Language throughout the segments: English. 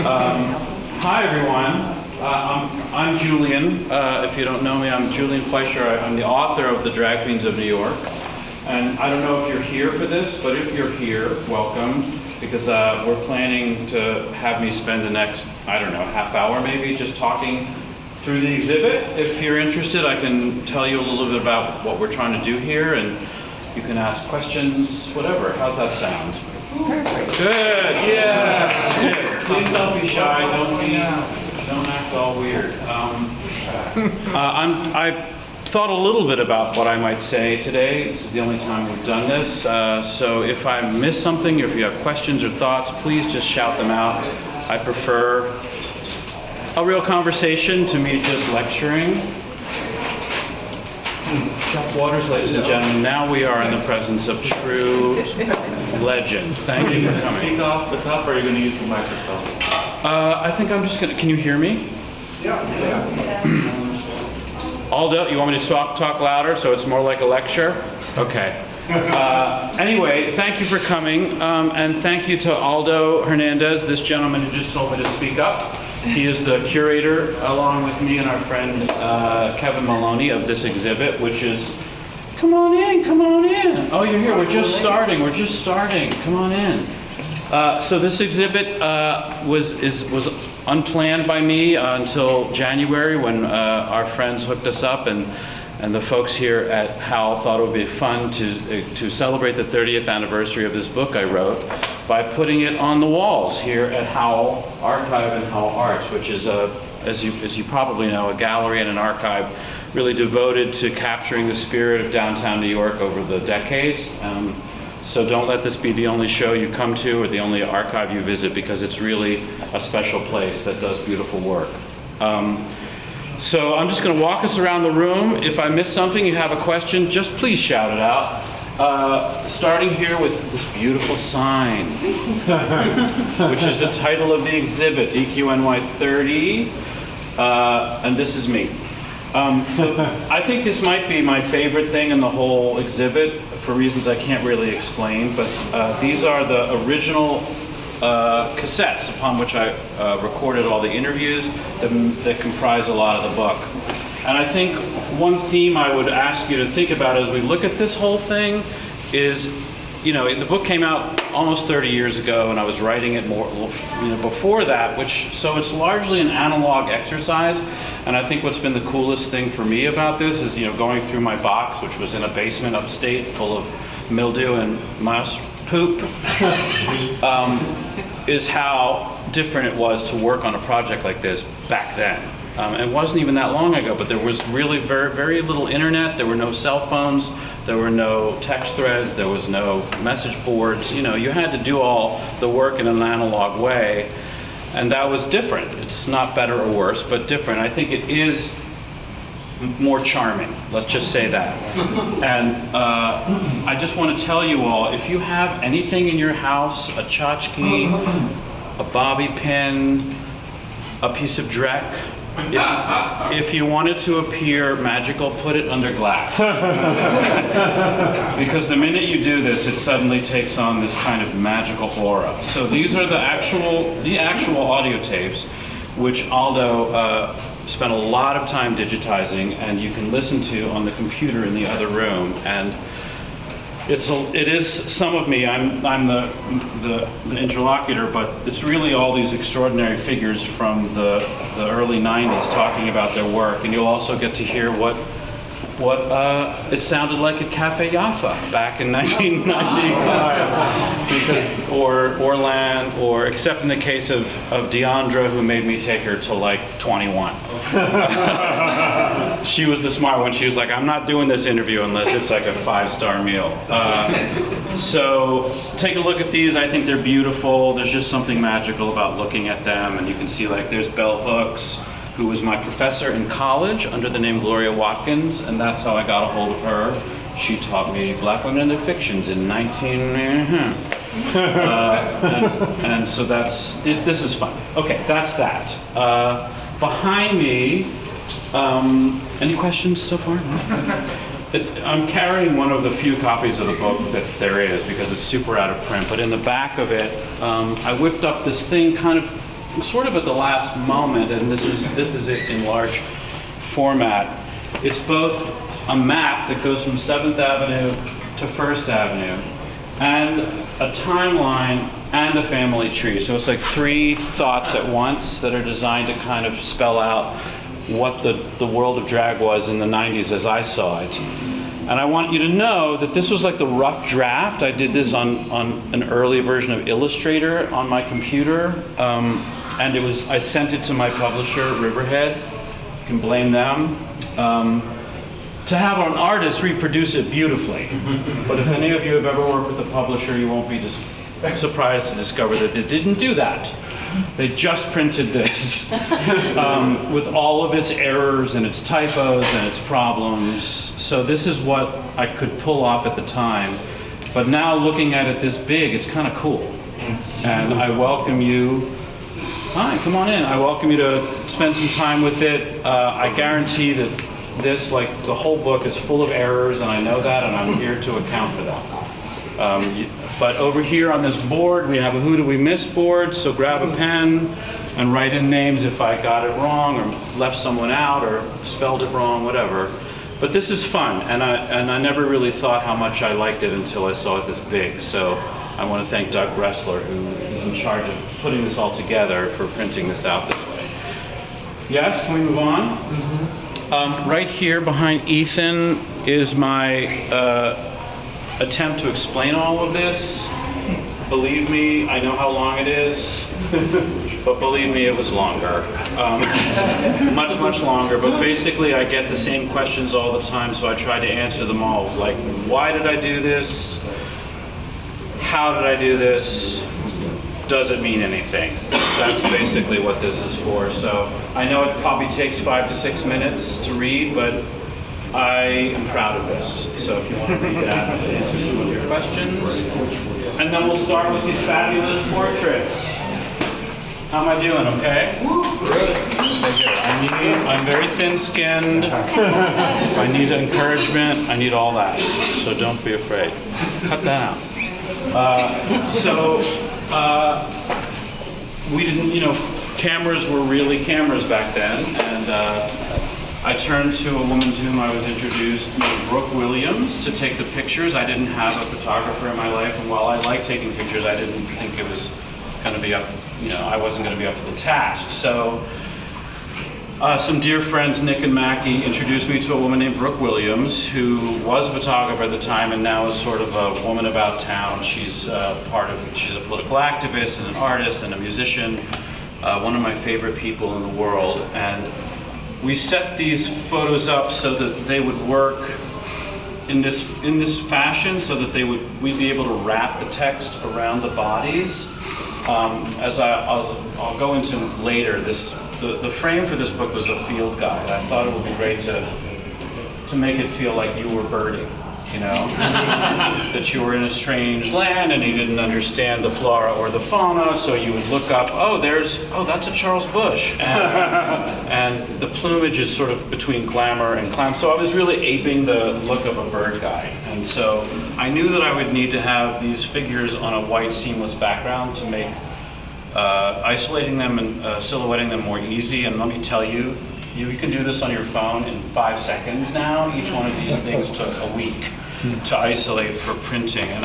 Hi, everyone. I'm Julian. If you don't know me, I'm Julian Fleisher. I'm the author of The Drag Queens of New York. And I don't know if you're here for this, but if you're here, welcome. Because we're planning to have me spend the next, I don't know, half hour maybe, just talking through the exhibit. If you're interested, I can tell you a little bit about what we're trying to do here, and you can ask questions, whatever. How's that sound? Perfect. Good, yes. Good. Please don't be shy, don't act all weird. I thought a little bit about what I might say today. This is the only time we've done this. So if I miss something, or if you have questions or thoughts, please just shout them out. I prefer a real conversation to me just lecturing. Waters, ladies and gentlemen, now we are in the presence of true legend. Thank you for coming. Speak off the cuff, or are you going to use the microphone? I think I'm just going to, can you hear me? Yeah. Aldo, you want me to talk louder so it's more like a lecture? Okay. Anyway, thank you for coming, and thank you to Aldo Hernandez, this gentleman who just told me to speak up. He is the curator, along with me and our friend Kevin Maloney, of this exhibit, which is, come on in, come on in. Oh, you're here, we're just starting, come on in. So this exhibit was unplanned by me until January, when our friends hooked us up, and the folks here at Howl thought it would be fun to celebrate the 30th anniversary of this book I wrote by putting it on the walls here at Howl Archive and Howl Arts, which is, as you probably know, a gallery and an archive really devoted to capturing the spirit of downtown New York over the decades. So don't let this be the only show you come to or the only archive you visit, because it's really a special place that does beautiful work. So I'm just going to walk us around the room. If I miss something, you have a question, just please shout it out. Starting here with this beautiful sign, which is the title of the exhibit, DQNY30, and this is me. I think this might be my favorite thing in the whole exhibit, for reasons I can't really explain, but these are the original cassettes upon which I recorded all the interviews that comprise a lot of the book. And I think one theme I would ask you to think about as we look at this whole thing is, you know, the book came out almost 30 years ago, and I was writing it more, before that, so it's largely an analog exercise. And I think what's been the coolest thing for me about this is, going through my box, which was in a basement upstate full of mildew and mouse poop, is how different it was to work on a project like this back then. It wasn't even that long ago, but there was really very, very little internet. There were no cell phones. There were no text threads. There was no message boards. You had to do all the work in an analog way, and that was different. It's not better or worse, but different. I think it is more charming, let's just say that. And I just want to tell you all, if you have anything in your house, a tchotchke, a bobby pin, a piece of Drek, if you want it to appear magical, put it under glass. Because the minute you do this, it suddenly takes on this kind of magical aura. So these are the actual audio tapes, which Aldo spent a lot of time digitizing, and you can listen to on the computer in the other room. And it is some of me. I'm the interlocutor, but it's really all these extraordinary figures from the early 90s talking about their work. And you'll also get to hear what it sounded like at Cafe Jaffa back in 1995, because or except in the case of Deandra, who made me take her to like 21. She was the smart one. She was like, I'm not doing this interview unless it's like a 5-star meal. So take a look at these. I think they're beautiful. There's just something magical about looking at them, and you can see, like, there's Bell Hooks, who was my professor in college under the name Gloria Watkins, and that's how I got a hold of her. She taught me Black Women and Their Fictions in and so this is fun. Okay, that's that. Behind me, any questions so far? I'm carrying one of the few copies of the book that there is because it's super out of print, but in the back of it, I whipped up this thing kind of sort of at the last moment, and this is it in large format. It's both a map that goes from 7th Avenue to 1st Avenue, and a timeline and a family tree. So it's like 3 thoughts at once that are designed to kind of spell out what the world of drag was in the 90s as I saw it. And I want you to know that this was like the rough draft. I did this on an early version of Illustrator on my computer. And I sent it to my publisher, Riverhead. You can blame them. To have an artist reproduce it beautifully. But if any of you have ever worked with a publisher, you won't be surprised to discover that they didn't do that. They just printed this with all of its errors and its typos and its problems. So this is what I could pull off at the time. But now looking at it this big, it's kind of cool. And I welcome you. Hi, come on in. I welcome you to spend some time with it. I guarantee that this, like the whole book, is full of errors, and I know that, and I'm here to account for that. But over here on this board, we have a Who Do We Miss board, so grab a pen and write in names if I got it wrong, or left someone out, or spelled it wrong, whatever. But this is fun, and I never really thought how much I liked it until I saw it this big. So I want to thank Doug Bressler, who is in charge of putting this all together, for printing this out this way. Yes, can we move on? Right here behind Ethan is my attempt to explain all of this. Believe me, I know how long it is, but believe me, it was longer. Much, much longer, but basically I get the same questions all the time, so I try to answer them all. Like, why did I do this? How did I do this? Does it mean anything? That's basically what this is for. So I know it probably takes 5 to 6 minutes to read, but I am proud of this. So if you want to read that, I'll answer some of your questions. And then we'll start with these fabulous portraits. How am I doing, okay? Great. I'm very thin-skinned. I need encouragement. I need all that. So don't be afraid. Cut that out. We didn't, cameras were really cameras back then, and I turned to a woman to whom I was introduced named Brooke Williams to take the pictures. I didn't have a photographer in my life, and while I like taking pictures, I didn't think it was going to be up, I wasn't going to be up to the task. So some dear friends, Nick and Mackie, introduced me to a woman named Brooke Williams, who was a photographer at the time and now is sort of a woman about town. She's she's a political activist and an artist and a musician, one of my favorite people in the world. And we set these photos up so that they would work in this fashion, so that we'd be able to wrap the text around the bodies. As I'll go into later, the frame for this book was a field guide. I thought it would be great to make it feel like you were birding, that you were in a strange land and you didn't understand the flora or the fauna, so you would look up, that's a Charles Bush, and the plumage is sort of between glamour and clown. So I was really aping the look of a bird guide, and so I knew that I would need to have these figures on a white seamless background to make isolating them and silhouetting them more easy. And let me tell you, you can do this on your phone in 5 seconds now. Each one of these things took a week to isolate for printing. And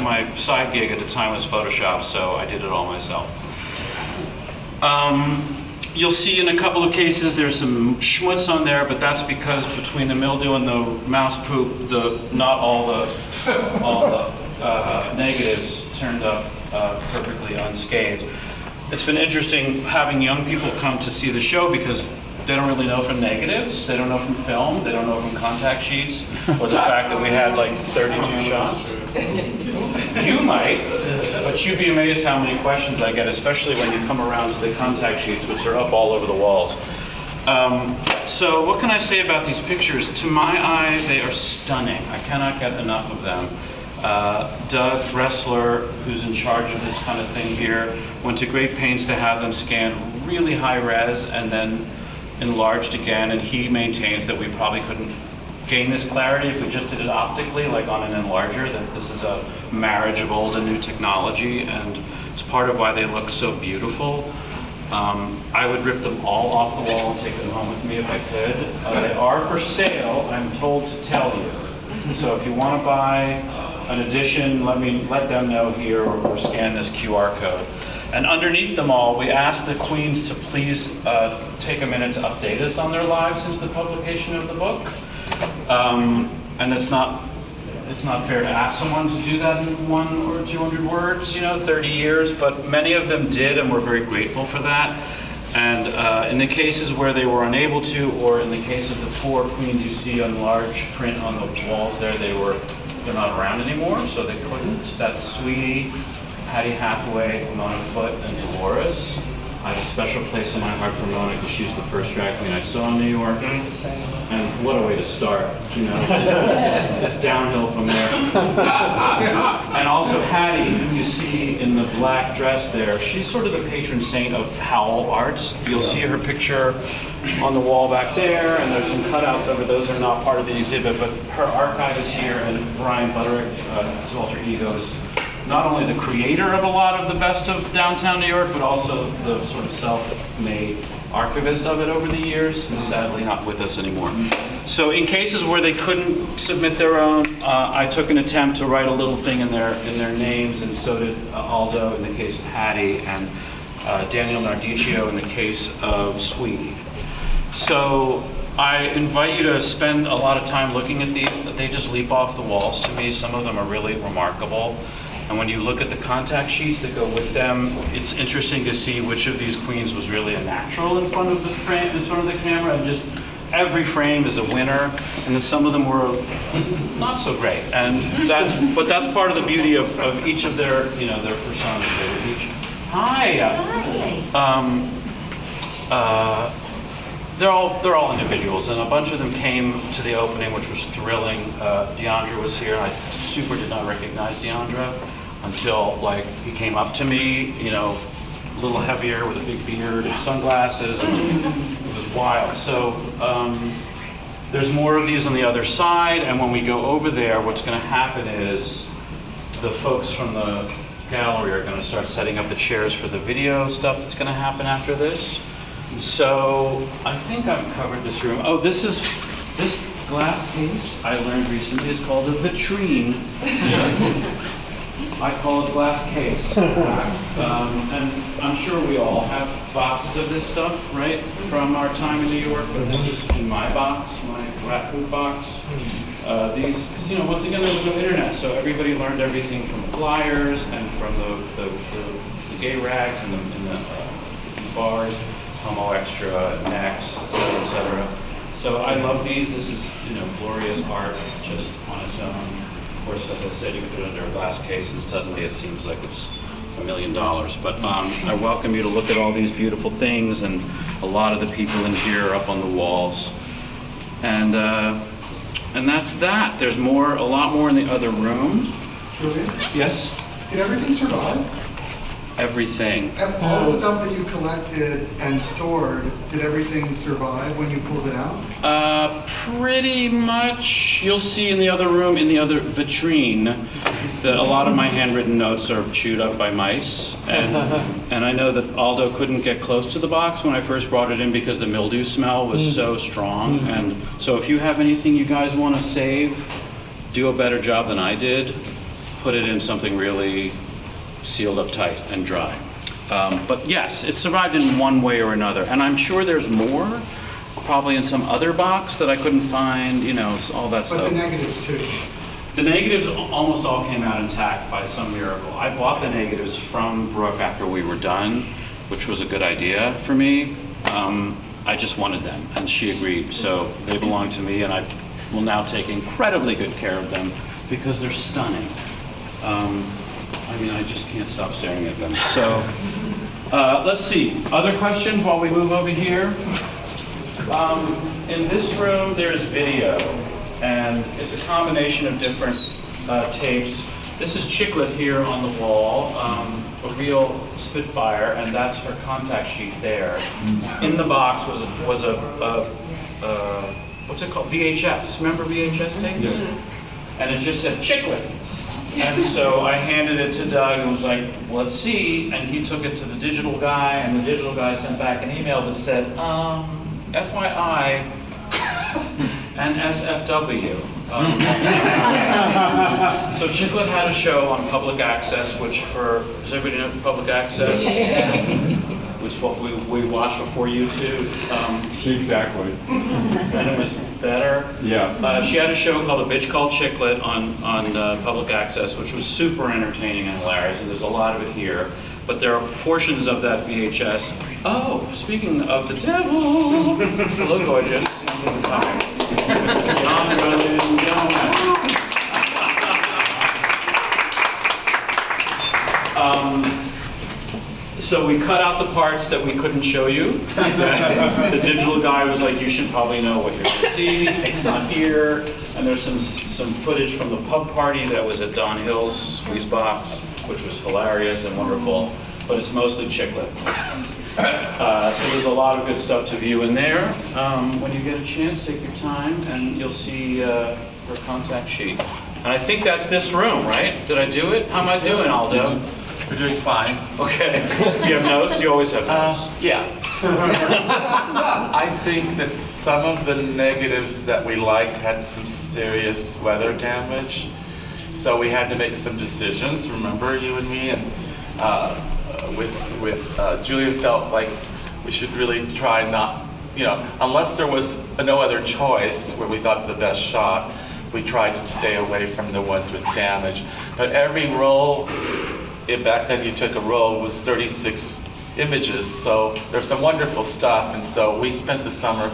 my side gig at the time was Photoshop, so I did it all myself. You'll see in a couple of cases there's some schmutz on there, but that's because between the mildew and the mouse poop, not all the negatives turned up perfectly unscathed. It's been interesting having young people come to see the show because they don't really know from negatives, they don't know from film, they don't know from contact sheets, or the fact that we had like 32 shots. You might, but you'd be amazed how many questions I get, especially when you come around to the contact sheets, which are up all over the walls. So what can I say about these pictures? To my eye, they are stunning. I cannot get enough of them. Doug Bressler, who's in charge of this kind of thing here, went to great pains to have them scanned really high res and then enlarged again, and he maintains that we probably couldn't gain this clarity if we just did it optically, like on an enlarger, that this is a marriage of old and new technology, and it's part of why they look so beautiful. I would rip them all off the wall and take them home with me if I could. They are for sale, I'm told to tell you. So if you want to buy an edition, let them know here or scan this QR code. And underneath them all, we asked the queens to please take a minute to update us on their lives since the publication of the book. And it's not fair to ask someone to do that in 100 or 200 words, 30 years, but many of them did, and we're very grateful for that. And in the cases where they were unable to, or in the case of the 4 queens you see on large print on the walls there, they're not around anymore, so they couldn't. That's Sweetie, Patty Hathaway, Mona Foote, and Dolores. I have a special place in my heart for Mona because she was the first drag queen I saw in New York. And what a way to start, It's downhill from there. And also Hattie, who you see in the black dress there, she's sort of the patron saint of Howl arts. You'll see her picture on the wall back there, and there's some cutouts of her. Those are not part of the exhibit, but her archive is here, and Brian Butterick, his alter ego, is not only the creator of a lot of the best of downtown New York, but also the sort of self-made archivist of it over the years, and sadly not with us anymore. So in cases where they couldn't submit their own, I took an attempt to write a little thing in their names, and so did Aldo in the case of Hattie, and Daniel Nardicchio in the case of Sweetie. So I invite you to spend a lot of time looking at these. They just leap off the walls to me. Some of them are really remarkable. And when you look at the contact sheets that go with them, it's interesting to see which of these queens was really a natural in front of the frame, in front of the camera, and just every frame is a winner. And then some of them were not so great. And but that's part of the beauty of each of their their personas. They were each. Hi. They're all individuals, and a bunch of them came to the opening, which was thrilling. Deandra was here, and I super did not recognize Deandra until he came up to me, a little heavier with a big beard and sunglasses, and it was wild. So there's more of these on the other side, and when we go over there, what's going to happen is the folks from the gallery are going to start setting up the chairs for the video stuff that's going to happen after this. So I think I've covered this room. Oh, this glass case I learned recently is called a vitrine. I call it glass case. And I'm sure we all have boxes of this stuff, right, from our time in New York, but this is in my box, my rat poop box. These, once again, there was no internet, so everybody learned everything from flyers and from the gay rags in the bars. Homo Extra, Next, et cetera. So I love these. This is, glorious art just on its own. Of course, as I said, you put it under a glass case and suddenly it seems like it's $1 million. But I welcome you to look at all these beautiful things, and a lot of the people in here are up on the walls. And that's that. There's a lot more in the other room. Julian? Yes? Did everything survive? Everything. All the stuff that you collected and stored, did everything survive when you pulled it out? Pretty much. You'll see in the other room, in the other vitrine, that a lot of my handwritten notes are chewed up by mice. And I know that Aldo couldn't get close to the box when I first brought it in because the mildew smell was so strong. And so if you have anything you guys want to save, do a better job than I did, put it in something really sealed up tight and dry. But yes, it survived in one way or another. And I'm sure there's more, probably in some other box that I couldn't find, all that stuff. But the negatives too. The negatives almost all came out intact by some miracle. I bought the negatives from Brooke after we were done, which was a good idea for me. I just wanted them, and she agreed. So they belong to me, and I will now take incredibly good care of them because they're stunning. I just can't stop staring at them. So let's see. Other questions while we move over here? In this room, there's video, and it's a combination of different tapes. This is Chiclet here on the wall, a real Spitfire, and that's her contact sheet there. In the box was a what's it called? VHS. Remember VHS tapes? Yeah. And it just said Chiclet. And so I handed it to Doug and was like, let's see. And he took it to the digital guy, and the digital guy sent back an email that said, FYI and SFW. So Chiclet had a show on public access, which does everybody know public access? Which is what we watched before YouTube. Exactly. And it was better. Yeah. She had a show called A Bitch Called Chiclet on public access, which was super entertaining and hilarious, and there's a lot of it here. But there are portions of that VHS. Oh, speaking of the devil, hello, gorgeous. John, ladies and gentlemen. So we cut out the parts that we couldn't show you. The digital guy was like, you should probably know what you're going to see. It's not here. And there's some footage from the pub party that was at Don Hill's Squeeze Box, which was hilarious and wonderful. But it's mostly Chiclet. So there's a lot of good stuff to view in there. When you get a chance, take your time, and you'll see her contact sheet. And I think that's this room, right? Did I do it? How am I doing, Aldo? You're doing fine. Okay. Do you have notes? You always have notes. Yeah. I think that some of the negatives that we liked had some serious weather damage. So we had to make some decisions, remember, you and me, and Julian felt like we should really try not, unless there was no other choice where we thought the best shot, we tried to stay away from the ones with damage. But every roll, back then you took a roll, was 36 images, so there's some wonderful stuff, and so we spent the summer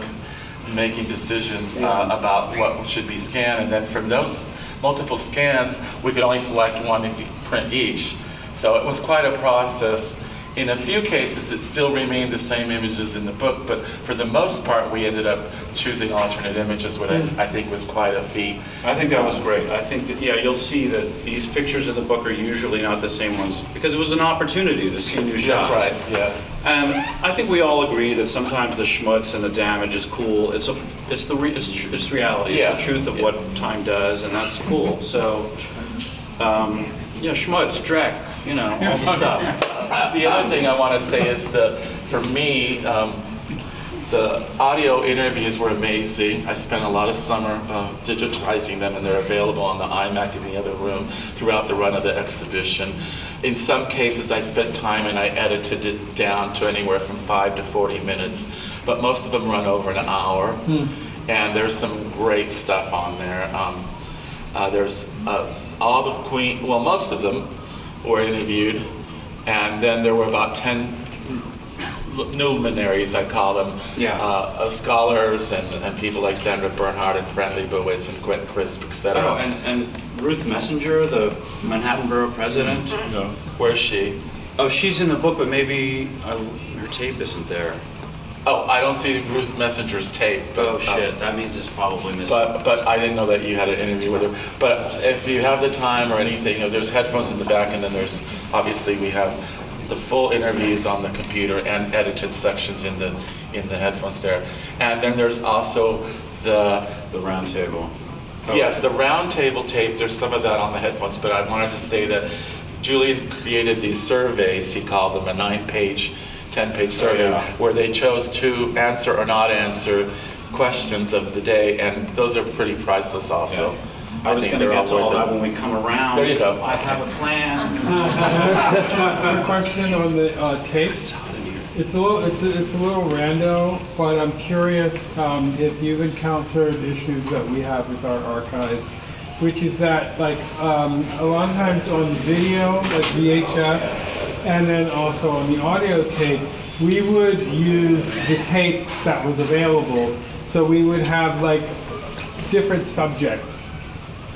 making decisions about what should be scanned, and then from those multiple scans, we could only select one and print each. So it was quite a process. In a few cases, it still remained the same images in the book, but for the most part, we ended up choosing alternate images, which I think was quite a feat. I think that was great. I think that, you'll see that these pictures in the book are usually not the same ones, because it was an opportunity to see new shots. That's right, yeah. And I think we all agree that sometimes the schmutz and the damage is cool. It's reality. Yeah. It's the truth of what time does, and that's cool. So, schmutz, dreck, all the stuff. The other thing I want to say is that for me, the audio interviews were amazing. I spent a lot of summer digitizing them, and they're available on the iMac in the other room throughout the run of the exhibition. In some cases, I spent time and I edited it down to anywhere from 5 to 40 minutes, but most of them run over an hour. And there's some great stuff on there. There's all the most of them were interviewed, and then there were about 10 luminaries, I call them, scholars and people like Sandra Bernhard and Fran Leibowitz and Quentin Crisp, etc. Oh, and Ruth Messenger, the Manhattan Borough President. No. Where's she? Oh, she's in the book, but maybe her tape isn't there. Oh, I don't see Ruth Messenger's tape. But, shit, that means it's probably missing. But I didn't know that you had an interview with her. But if you have the time or anything, there's headphones in the back, and then there's, obviously we have the full interviews on the computer and edited sections in the headphones there. And then there's also the round table. Yes, the round table tape, there's some of that on the headphones, but I wanted to say that Julian created these surveys, he called them a 9-page, 10-page survey, where they chose to answer or not answer questions of the day, and those are pretty priceless also. Yeah. I was going to get to all that when we come around. There you go. I have a plan. A question on the tape. It's a little rando, but I'm curious if you've encountered issues that we have with our archives, which is that a lot of times on video, like VHS, and then also on the audio tape, we would use the tape that was available. So we would have different subjects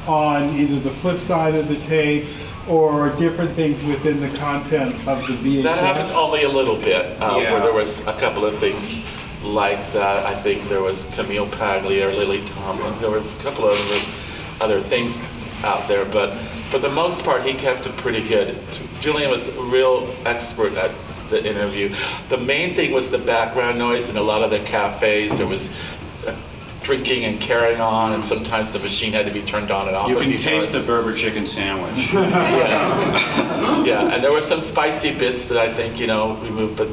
on either the flip side of the tape or different things within the content of the VHS. That happened only a little bit, where there was a couple of things like that. I think there was Camille Paglia or Lily Tomlin. There were a couple of other things out there, but for the most part, he kept it pretty good. Julian was a real expert at the interview. The main thing was the background noise in a lot of the cafes. There was drinking and carrying on, and sometimes the machine had to be turned on and off You a can few taste times. the Berber chicken sandwich. Yes. Yeah, and there were some spicy bits that I think, we moved, but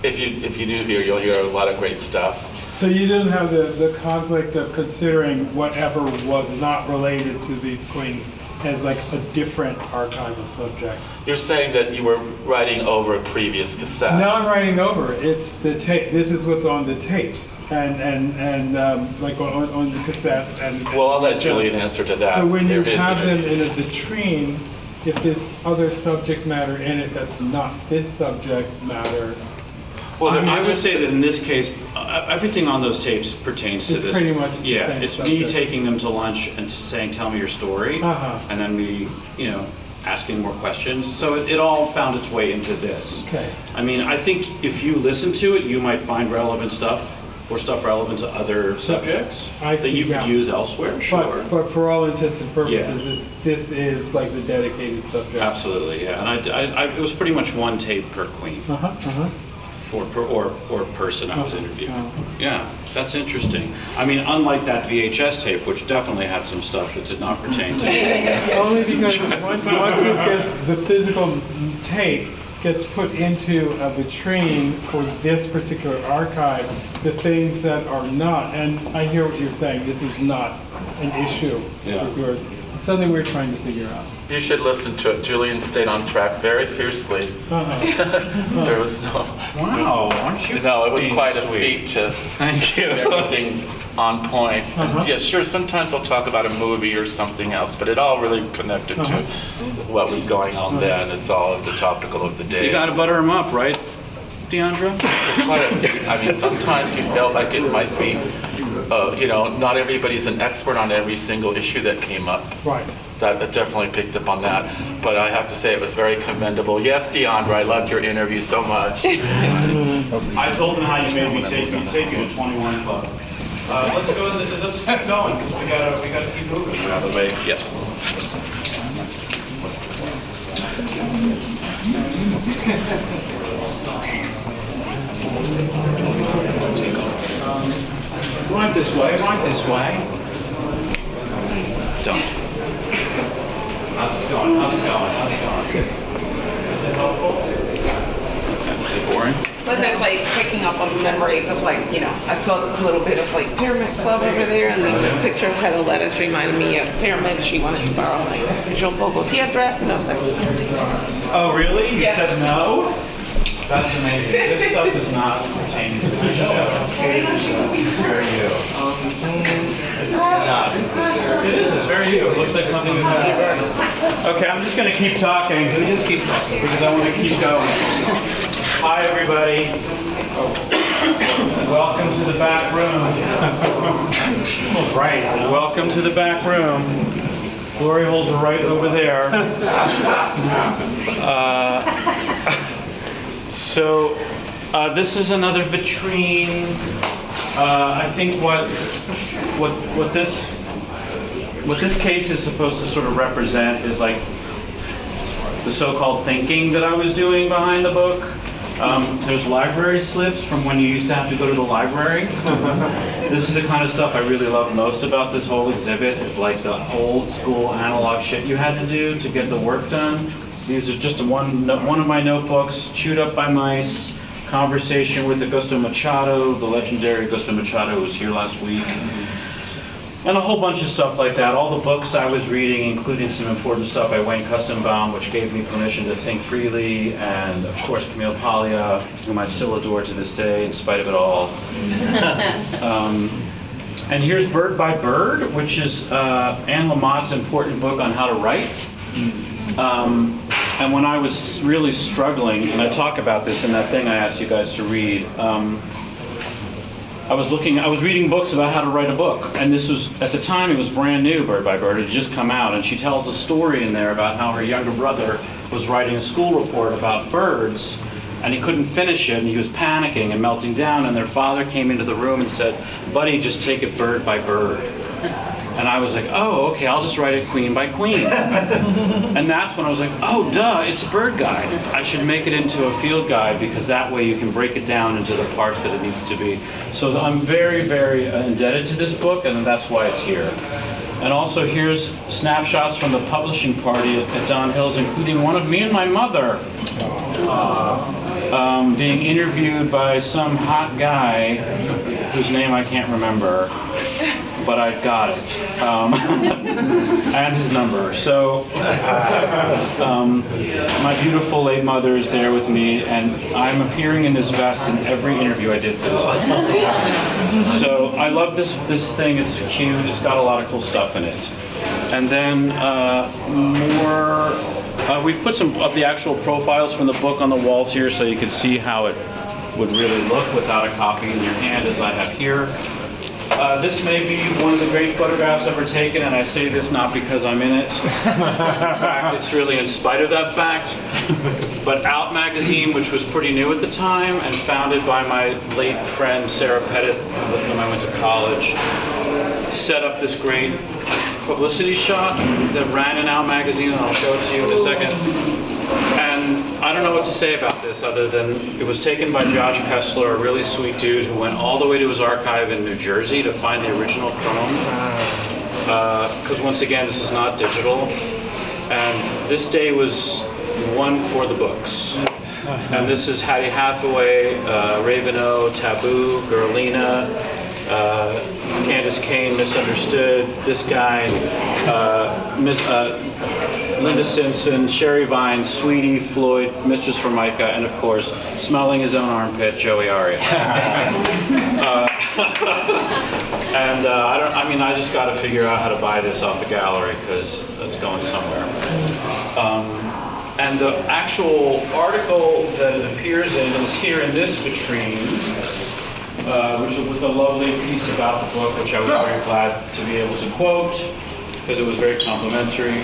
if you do hear, you'll hear a lot of great stuff. So you didn't have the conflict of considering whatever was not related to these queens as like a different archival subject? You're saying that you were writing over a previous cassette. Not writing over, it's the tape, this is what's on the tapes and like on the cassettes and. Well, I'll let Julian answer to that. So when you There is have them interviews. in a vitrine, if there's other subject matter in it that's not this subject matter, Well, I would say that in this case, everything on those tapes pertains to It's this. pretty much the Yeah, same it's me subject. taking them to lunch and saying, "Tell me your story," Uh-huh. and then me, asking more questions. So it all found its way into this. Okay. I mean, I think if you listen to it, you might find relevant stuff or stuff relevant to other subjects I that see, you could yeah. use elsewhere. Sure. But for all intents and purposes, Yeah. this is like the dedicated subject. Absolutely, yeah. And it was pretty much one tape per queen. Or person I was interviewing. Yeah, that's interesting. I mean, unlike that VHS tape, which definitely had some stuff that did not pertain to me. Only because once it gets, the physical tape gets put into a vitrine for this particular archive, the things that are not, and I hear what you're saying, this is not an issue Yeah. of yours. It's something we're trying to figure out. You should listen to it. Julian stayed on track very fiercely. There was no... Wow, aren't you? No, it was being quite a sweet? feat to Thank keep you. everything on point. And yeah, sure, sometimes I'll talk about a movie or something else, but it all really connected to what was going on then. It's all of the topical of the day. You gotta butter him up, right, Deandra? It's quite a feat. I mean, sometimes you felt like it might be, not everybody's an expert on every single issue that came up. Right. That definitely picked up on that. But I have to say it was very commendable. Yes, Deandra, I loved your interview so much. I told them how you made me take you to 21 Club. Let's go. Let's keep going because we gotta keep moving. Out of the way. Yes. Right this way. Right this way. Don't. How's it going? How's it going? How's it going? Is it helpful? Is it boring? Plus, it's like picking up on memories of I saw a little bit of Pyramid Club over there, and there's a picture of Heather Lettuce reminded me of Pyramid. She wanted to borrow my Jean Paul Gaultier dress, and I was like, Oh, really? You Yes. said no? That's amazing. This stuff is not pertaining to the show. It's very you. It is. It's very you. It looks like something we've had. Okay, I'm just going to keep talking. Just keep talking because I want to keep going. Hi, everybody. Welcome to the back room. Right. Welcome to the back room. Glory holes are right over there. So this is another vitrine. I think what this case is supposed to sort of represent is like the so-called thinking that I was doing behind the book. There's library slips from when you used to have to go to the library. This is the kind of stuff I really love most about this whole exhibit. It's like the old school analog shit you had to do to get the work done. These are just one of my notebooks, chewed up by mice, conversation with Augusto Machado, the legendary Augusto Machado who was here last week, and a whole bunch of stuff like that. All the books I was reading, including some important stuff by Wayne Custenbaum, which gave me permission to think freely, and of course Camille Paglia, whom I still adore to this day in spite of it all. And here's Bird by Bird, which is Anne Lamott's important book on how to write. And when I was really struggling, and I talk about this in that thing I asked you guys to read, I was reading books about how to write a book, and this was, at the time, it was brand new, Bird by Bird. It had just come out, and she tells a story in there about how her younger brother was writing a school report about birds, and he couldn't finish it, and he was panicking and melting down, and their father came into the room and said, "Buddy, just take it bird by bird." And I was like, oh, okay, I'll just write it queen by queen. And that's when I was like, oh, duh, it's a bird guide. I should make it into a field guide because that way you can break it down into the parts that it needs to be. So I'm very, very indebted to this book, and that's why it's here. And also here's snapshots from the publishing party at Don Hill's, including one of me and my mother being interviewed by some hot guy whose name I can't remember, but I got it, and his number. So my beautiful late mother is there with me, and I'm appearing in this vest in every interview I did for this book. So I love this thing. It's cute. It's got a lot of cool stuff in it. And then we've put some of the actual profiles from the book on the walls here so you can see how it would really look without a copy in your hand, as I have here. This may be one of the great photographs ever taken, and I say this not because I'm in it. In fact, it's really in spite of that fact. But Out magazine, which was pretty new at the time, and founded by my late friend Sarah Pettit, with whom I went to college, set up this great publicity shot that ran in Out magazine, and I'll show it to you in a second. And I don't know what to say about this other than it was taken by Josh Kessler, a really sweet dude who went all the way to his archive in New Jersey to find the original chrome. Because once again, this is not digital. And this day was one for the books. And this is Hattie Hathaway, Raven O, Taboo, Girlina, Candace Kane, Misunderstood, this guy, Linda Simpson, Sherry Vine, Sweetie, Floyd, Mistress Formica, and of course, smelling his own armpit, Joey Arias. I just got to figure out how to buy this off the gallery because it's going somewhere. And the actual article that it appears in is here in this vitrine, which is with a lovely piece about the book, which I was very glad to be able to quote because it was very complimentary.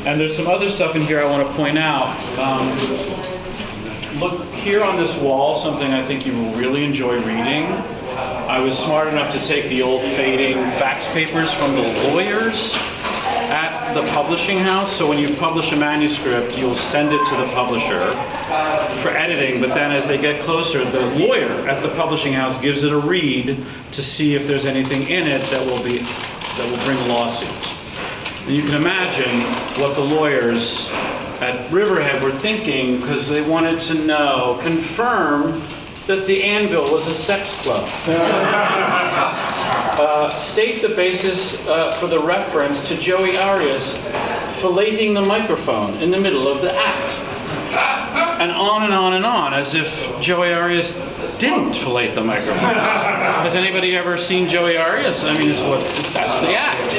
And there's some other stuff in here I want to point out. Look here on this wall, something I think you will really enjoy reading. I was smart enough to take the old fading fax papers from the lawyers at the publishing house. So when you publish a manuscript, you'll send it to the publisher for editing, but then as they get closer, the lawyer at the publishing house gives it a read to see if there's anything in it that will bring a lawsuit. And you can imagine what the lawyers at Riverhead were thinking because they wanted to confirm that the Anvil was a sex club. State the basis for the reference to Joey Arias filleting the microphone in the middle of the act. And on and on and on, as if Joey Arias didn't fillet the microphone. Has anybody ever seen Joey Arias? I mean, that's the act.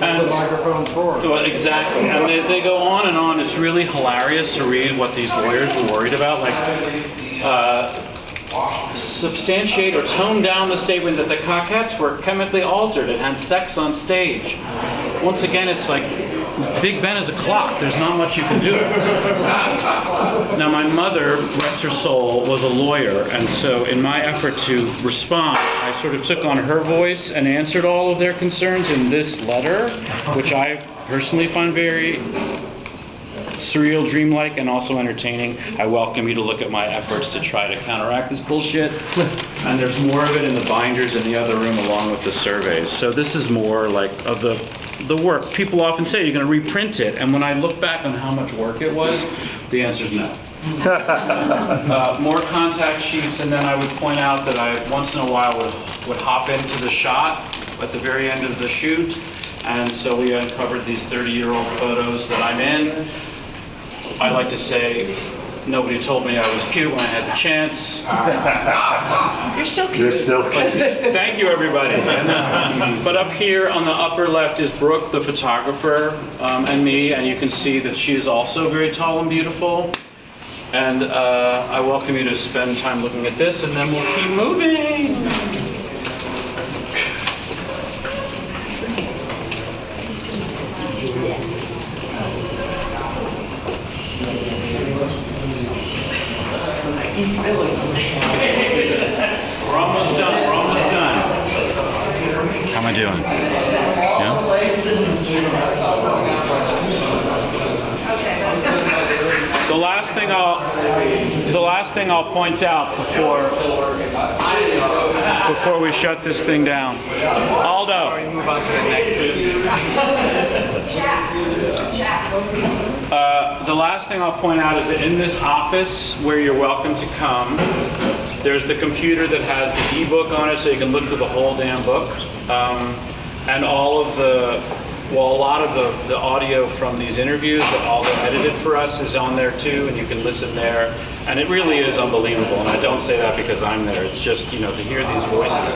And the microphone for. Well, exactly. And they go on and on. It's really hilarious to read what these lawyers were worried about. Like, substantiate or tone down the statement that the Cockettes were chemically altered and had sex on stage. Once again, it's like Big Ben is a clock. There's not much you can do. Now, my mother, rest her soul, was a lawyer, and so in my effort to respond, I sort of took on her voice and answered all of their concerns in this letter, which I personally find very surreal, dreamlike, and also entertaining. I welcome you to look at my efforts to try to counteract this bullshit. And there's more of it in the binders in the other room along with the surveys. So this is more like of the work. People often say you're going to reprint it, and when I look back on how much work it was, the answer is no. More contact sheets, and then I would point out that I once in a while would hop into the shot at the very end of the shoot, and so we uncovered these 30-year-old photos that I'm in. I like to say nobody told me I was cute when I had the chance. You're still cute. You're still cute. Thank you, everybody. But up here on the upper left is Brooke, the photographer, and me, and you can see that she is also very tall and beautiful. And I welcome you to spend time looking at this, and then we'll keep moving. We're almost done. How am I doing? thing I'll point out before we shut this thing down. Aldo. Move on to the next. The last thing I'll point out is that in this office where you're welcome to come, there's the computer that has the ebook on it so you can look through the whole damn book. And all of a lot of the audio from these interviews that Aldo edited for us is on there too, and you can listen there. And it really is unbelievable, and I don't say that because I'm there. It's just, to hear these voices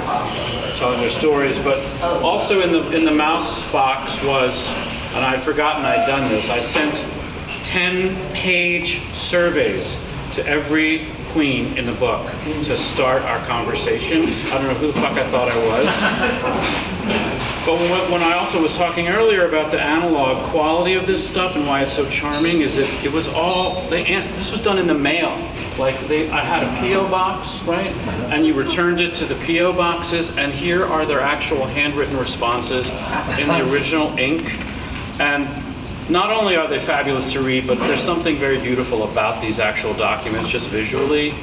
telling their stories. But also in the mouse box was, and I'd forgotten I'd done this, I sent 10-page surveys to every queen in the book to start our conversation. I don't know who the fuck I thought I was. But when I also was talking earlier about the analog quality of this stuff and why it's so charming, is that it was all, this was done in the mail. Like I had a P.O. box, right? And you returned it to the P.O. boxes, and here are their actual handwritten responses in the original ink. And not only are they fabulous to read, but there's something very beautiful about these actual documents, just visually.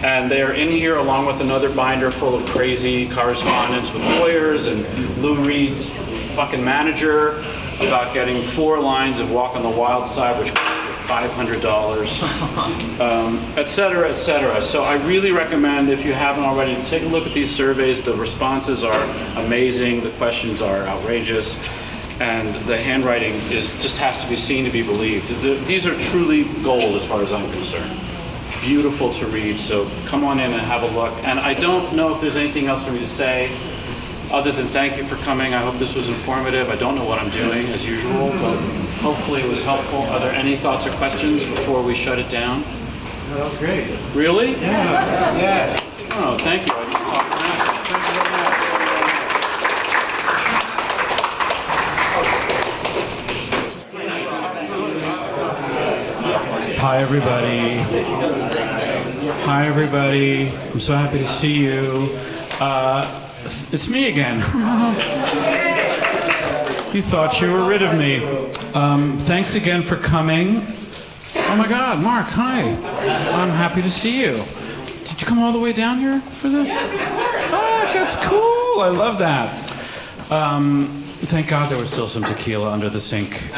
And they're in here along with another binder full of crazy correspondence with lawyers and Lou Reed's fucking manager about getting 4 lines of Walk on the Wild Side, which cost me $500, et cetera, et cetera. So I really recommend, if you haven't already, take a look at these surveys. The responses are amazing. The questions are outrageous. And the handwriting just has to be seen to be believed. These are truly gold as far as I'm concerned. Beautiful to read, so come on in and have a look. And I don't know if there's anything else for me to say other than thank you for coming. I hope this was informative. I don't know what I'm doing as usual, but hopefully it was helpful. Are there any thoughts or questions before we shut it down? That was great. Really? Yeah. Yes. Oh, thank you. I just talked fast. Thank you very much. Hi, everybody. Hi, everybody. I'm so happy to see you. It's me again. You thought you were rid of me. Thanks again for coming. Oh my God, Mark, hi. I'm happy to see you. Did you come all the way down here for this? Fuck, that's cool. I love that. Thank God there was still some tequila under the sink.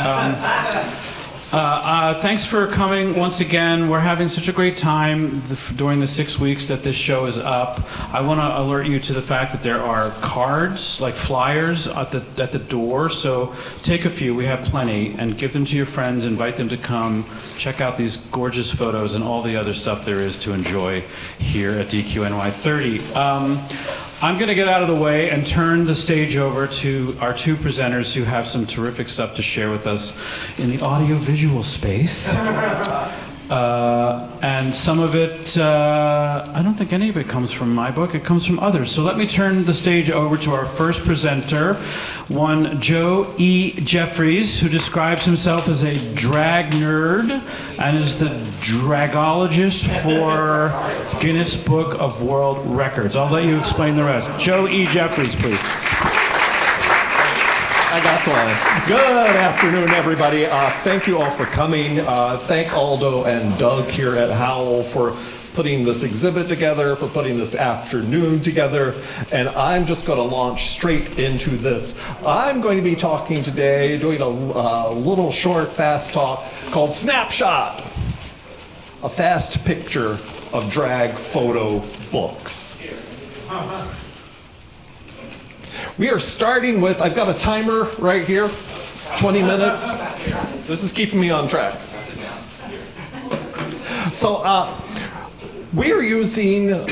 Thanks for coming once again. We're having such a great time during the 6 weeks that this show is up. I want to alert you to the fact that there are cards, like flyers, at the door. So take a few, we have plenty, and give them to your friends, invite them to come, check out these gorgeous photos and all the other stuff there is to enjoy here at DQNY30. I'm going to get out of the way and turn the stage over to our 2 presenters who have some terrific stuff to share with us in the audio-visual space. And some of it, I don't think any of it comes from my book, it comes from others. So let me turn the stage over to our first presenter, one Joe E. Jeffries, who describes himself as a drag nerd and is the dragologist for Guinness Book of World Records. I'll let you explain the rest. Joe E. Jeffries, please. I got one. Good afternoon, everybody. Thank you all for coming. Thank Aldo and Doug here at Howl for putting this exhibit together, for putting this afternoon together. And I'm just going to launch straight into this. I'm going to be talking today, doing a little short, fast talk called Snapshot, a fast picture of drag photo books. We are starting with, I've got a timer right here, 20 minutes. This is keeping me on track. So we are using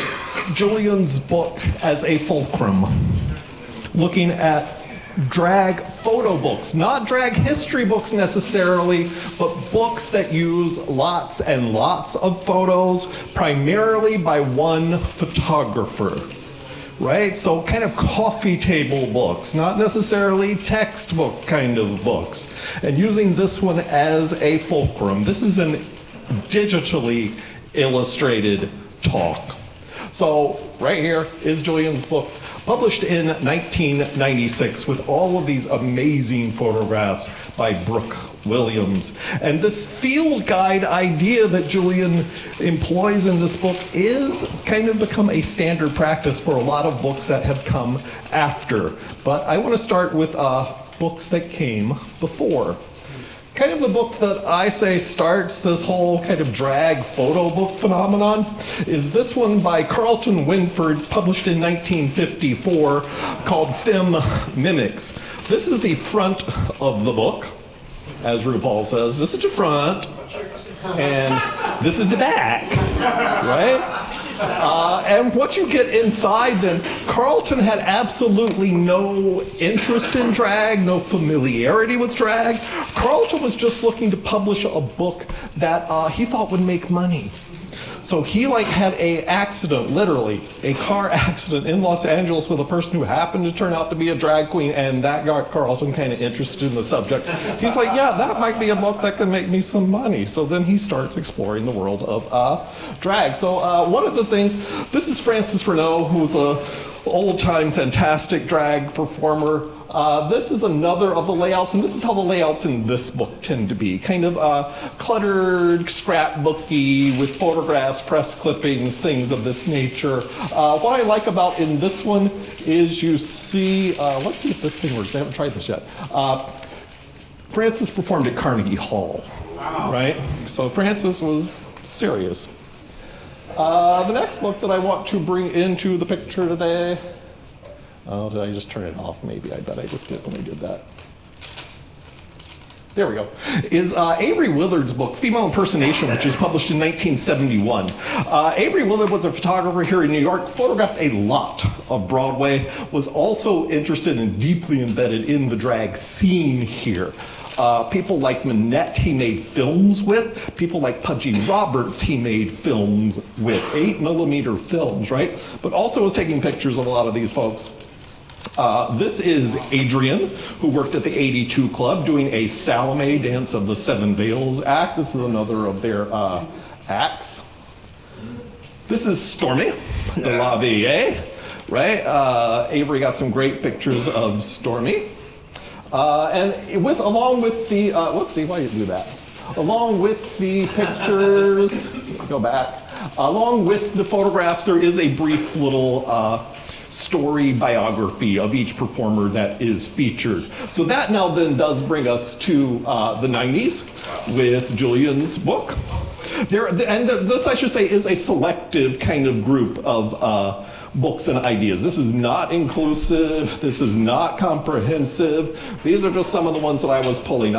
Julian's book as a fulcrum, looking at drag photo books, not drag history books necessarily, but books that use lots and lots of photos, primarily by one photographer. Right? So kind of coffee table books, not necessarily textbook kind of books. And using this one as a fulcrum. This is an digitally illustrated talk. So right here is Julian's book, published in 1996 with all of these amazing photographs by Brooke Williams. And this field guide idea that Julian employs in this book is kind of become a standard practice for a lot of books that have come after. But I want to start with books that came before. Kind of the book that I say starts this whole kind of drag photo book phenomenon is this one by Carlton Winford, published in 1954, called Femme Mimics. This is the front of the book, as RuPaul says. This is the front, and this is the back, right? And what you get inside then, Carlton had absolutely no interest in drag, no familiarity with drag. Carlton was just looking to publish a book that he thought would make money. So he had a accident, literally, a car accident in Los Angeles with a person who happened to turn out to be a drag queen, and that got Carlton kind of interested in the subject. He's like, yeah, that might be a book that can make me some money. So then he starts exploring the world of drag. So one of the things, this is Frances Renaud, who's a old-time fantastic drag performer. This is another of the layouts, and this is how the layouts in this book tend to be. Kind of cluttered, scrapbooky, with photographs, press clippings, things of this nature. What I like about in this one is you see, let's see if this thing works. I haven't tried this yet. Frances performed at Carnegie Hall, right? So Frances was serious. The next book that I want to bring into the picture today, oh, did I just turn it off? Maybe, I bet I just did when I did that. There we go, is Avery Willard's book, Female Impersonation, which is published in 1971. Avery Willard was a photographer here in New York, photographed a lot of Broadway, was also interested and deeply embedded in the drag scene here. People like Manette he made films with. People like Pudgy Roberts he made films with, 8mm films, right? But also was taking pictures of a lot of these folks. This is Adrian, who worked at the 82 Club doing a Salome Dance of the Seven Veils act. This is another of their acts. This is Stormy de la Ville, right? Avery got some great pictures of Stormy. And along with the, whoopsie, why did you do that? Along with the pictures, go back, along with the photographs, there is a brief little story biography of each performer that is featured. So that now then does bring us to the 90s with Julian's book. This, I should say, is a selective kind of group of books and ideas. This is not inclusive. This is not comprehensive. These are just some of the ones that I was pulling.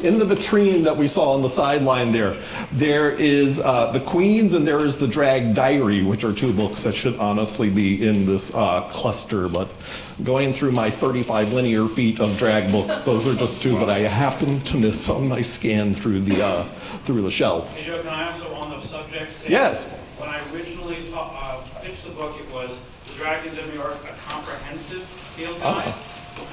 In the vitrine that we saw on the sideline there is The Queens and there is The Drag Diary, which are two books that should honestly be in this cluster. But going through my 35 linear feet of drag books, those are just two that I happened to miss on my scan through the shelf. Hey Joe, can I also on the subject say Yes. When I originally pitched the book, it was The Dragons of New York, a comprehensive field guide.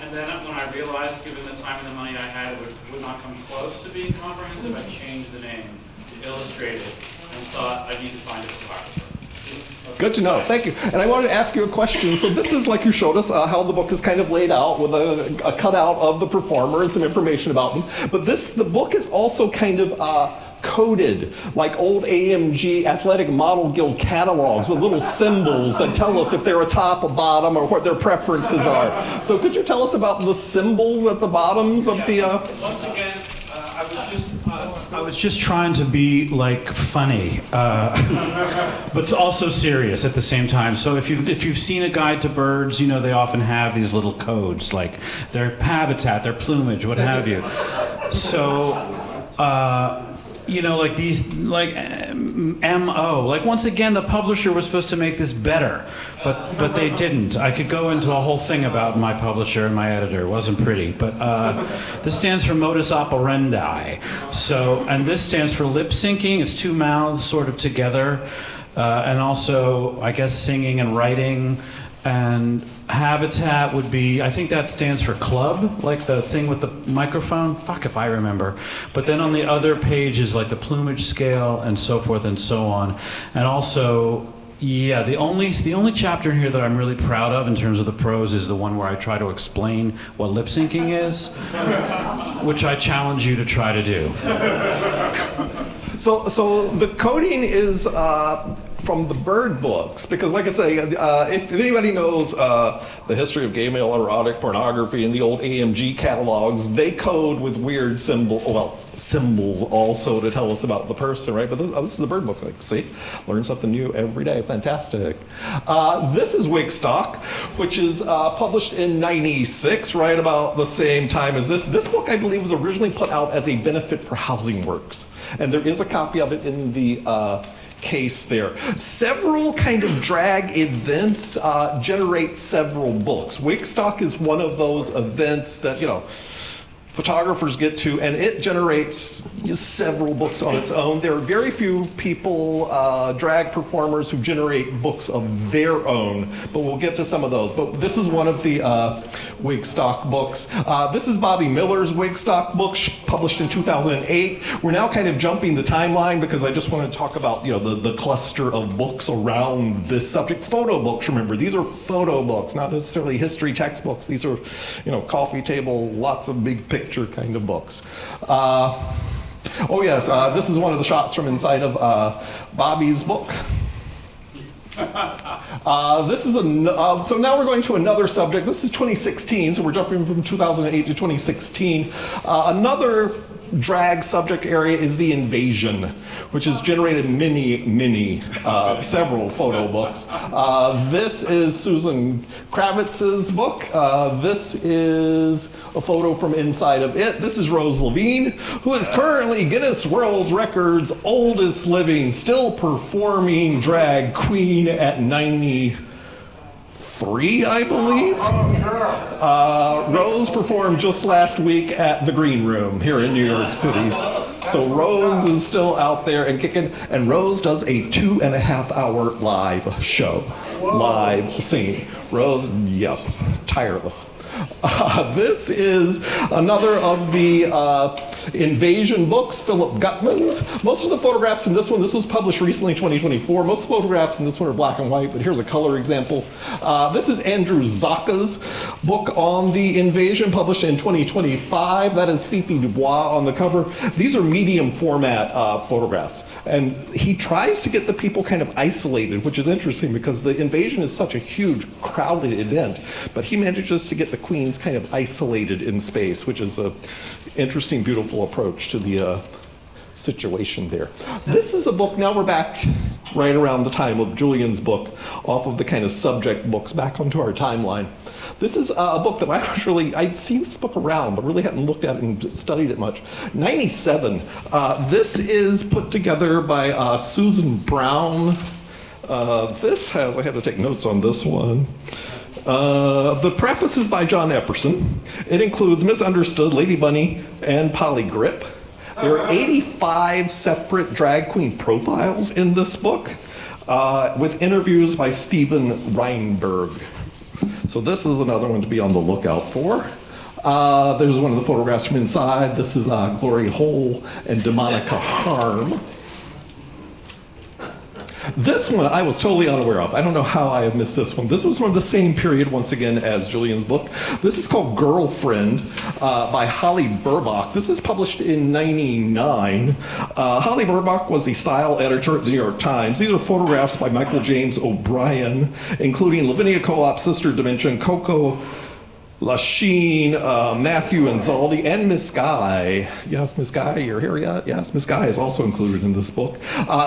And then when I realized, given the time and the money I had, it would not come close to being comprehensive, I changed the name to Illustrated and thought I need to find a photographer. Good to know, thank you. And I wanted to ask you a question. So this is, like you showed us, how the book is kind of laid out with a cutout of the performer and some information about them. But the book is also kind of coded like old AMG Athletic Model Guild catalogs with little symbols that tell us if they're a top or bottom or what their preferences are. So could you tell us about the symbols at the bottoms of the... Once again, I was just trying to be like funny, but also serious at the same time. So if you've seen A Guide to Birds, you know they often have these little codes, like their habitat, their plumage, what have you. So, you know, like these, like MO. Like once again, the publisher was supposed to make this better, but they didn't. I could go into a whole thing about my publisher and my editor. It wasn't pretty, but this stands for modus operandi. So, and this stands for lip syncing. It's two mouths sort of together, and also, I guess, singing and writing. And habitat would be, I think that stands for club, like the thing with the microphone. Fuck if I remember. But then on the other page is like the plumage scale and so forth and so on. And also Yeah, the only chapter in here that I'm really proud of in terms of the prose is the one where I try to explain what lip syncing is, which I challenge you to try to do. So the coding is from the Bird books, because like I say, if anybody knows the history of gay male erotic pornography in the old AMG catalogs, they code with weird symbols also to tell us about the person, right? But this is the Bird book. Like, see, learn something new every day. Fantastic. This is Wigstock, which is published in '96, right about the same time as this. This book, I believe, was originally put out as a benefit for Housing Works, and there is a copy of it in the case there. Several kind of drag events generate several books. Wigstock is one of those events that, photographers get to, and it generates several books on its own. There are very few people, drag performers, who generate books of their own, but we'll get to some of those. But this is one of the Wigstock books. This is Bobby Miller's Wigstock book, published in 2008. We're now kind of jumping the timeline because I just want to talk about the cluster of books around this subject. Photo books, remember, these are photo books, not necessarily history textbooks. These are, coffee table, lots of big picture kind of books. Oh yes, this is one of the shots from inside of Bobby's book. This is so now we're going to another subject. This is 2016, so we're jumping from 2008 to 2016. Another drag subject area is the invasion, which has generated several photo books. This is Susan Kravitz's book. This is a photo from inside of it. This is Rose Levine, who is currently Guinness World Records oldest living, still performing drag queen at 93, I believe. Rose performed just last week at the Green Room here in New York City. So Rose is still out there and kicking, and Rose does a 2.5-hour live show, live singing. Rose, yep, tireless. This is another of the invasion books, Philip Gutman's. Most of the photographs in this one, this was published recently, 2024. Most photographs in this one are black and white, but here's a color example. This is Andrew Zaka's book on the invasion, published in 2025. That is Fifi Dubois on the cover. These are medium format photographs, and he tries to get the people kind of isolated, which is interesting because the invasion is such a huge, crowded event, but he manages to get the queens kind of isolated in space, which is an interesting, beautiful approach to the situation there. This is a book, now we're back right around the time of Julian's book, off of the kind of subject books, back onto our timeline. This is a book that I'd seen this book around, but really hadn't looked at it and studied it much. 97. This is put together by Susan Brown. I had to take notes on this one. The preface is by John Epperson. It includes Misunderstood, Lady Bunny, and Polly Grip. There are 85 separate drag queen profiles in this book, with interviews by Stephen Reinberg. So this is another one to be on the lookout for. There's one of the photographs from inside. This is Glory Hole and Demonica Harm. This one I was totally unaware of. I don't know how I have missed this one. This was from the same period, once again, as Julian's book. This is called Girlfriend by Holly Burbach. This is published in '99. Holly Burbach was the style editor at the New York Times. These are photographs by Michael James O'Brien, including Lavinia Co-op, Sister Dimension, Coco Lachine, Matthew Anzaldi, and Miss Guy. Yes, Miss Guy, you're here yet? Yes, Miss Guy is also included in this book.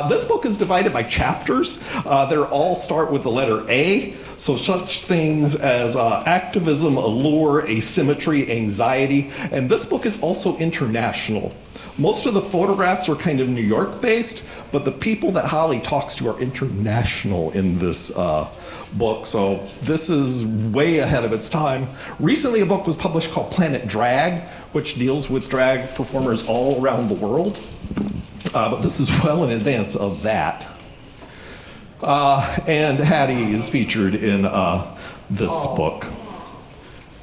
This book is divided by chapters. They all start with the letter A, so such things as activism, allure, asymmetry, anxiety, and this book is also international. Most of the photographs are kind of New York based, but the people that Holly talks to are international in this book, so this is way ahead of its time. Recently a book was published called Planet Drag, which deals with drag performers all around the world, but this is well in advance of that. And Hattie is featured in this book.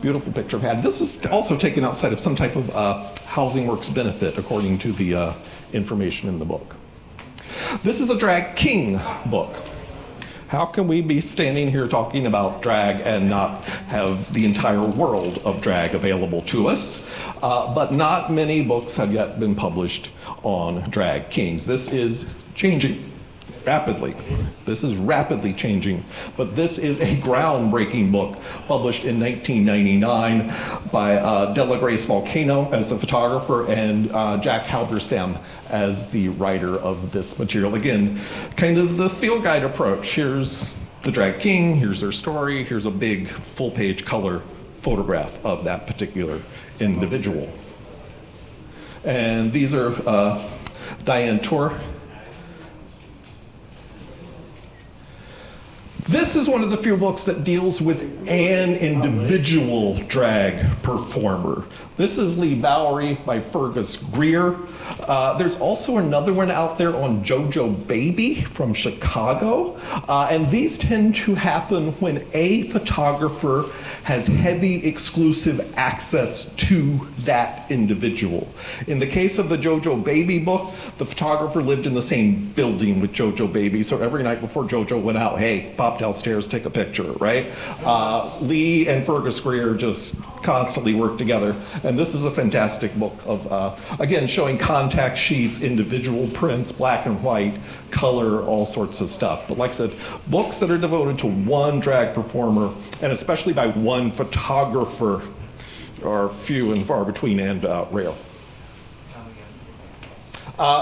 Beautiful picture of Hattie. This was also taken outside of some type of Housing Works benefit, according to the information in the book. This is a drag king book. How can we be standing here talking about drag and not have the entire world of drag available to us? But not many books have yet been published on drag kings. This is changing rapidly. This is rapidly changing, but this is a groundbreaking book published in 1999 by Della Grace Volcano as the photographer and Jack Halberstam as the writer of this material. Again, kind of the field guide approach. Here's the drag king, here's their story, here's a big full-page color photograph of that particular individual. And these are Diane Tour. This is one of the few books that deals with an individual drag performer. This is Lee Bowery by Fergus Greer. There's also another one out there on JoJo Baby from Chicago. And these tend to happen when a photographer has heavy exclusive access to that individual. In the case of the JoJo Baby book, the photographer lived in the same building with JoJo Baby, so every night before JoJo went out, hey, pop downstairs, take a picture, right? Lee and Fergus Greer just constantly work together. And this is a fantastic book of, again, showing contact sheets, individual prints, black and white, color, all sorts of stuff. But like I said, books that are devoted to one drag performer, and especially by one photographer, are few and far between and rare.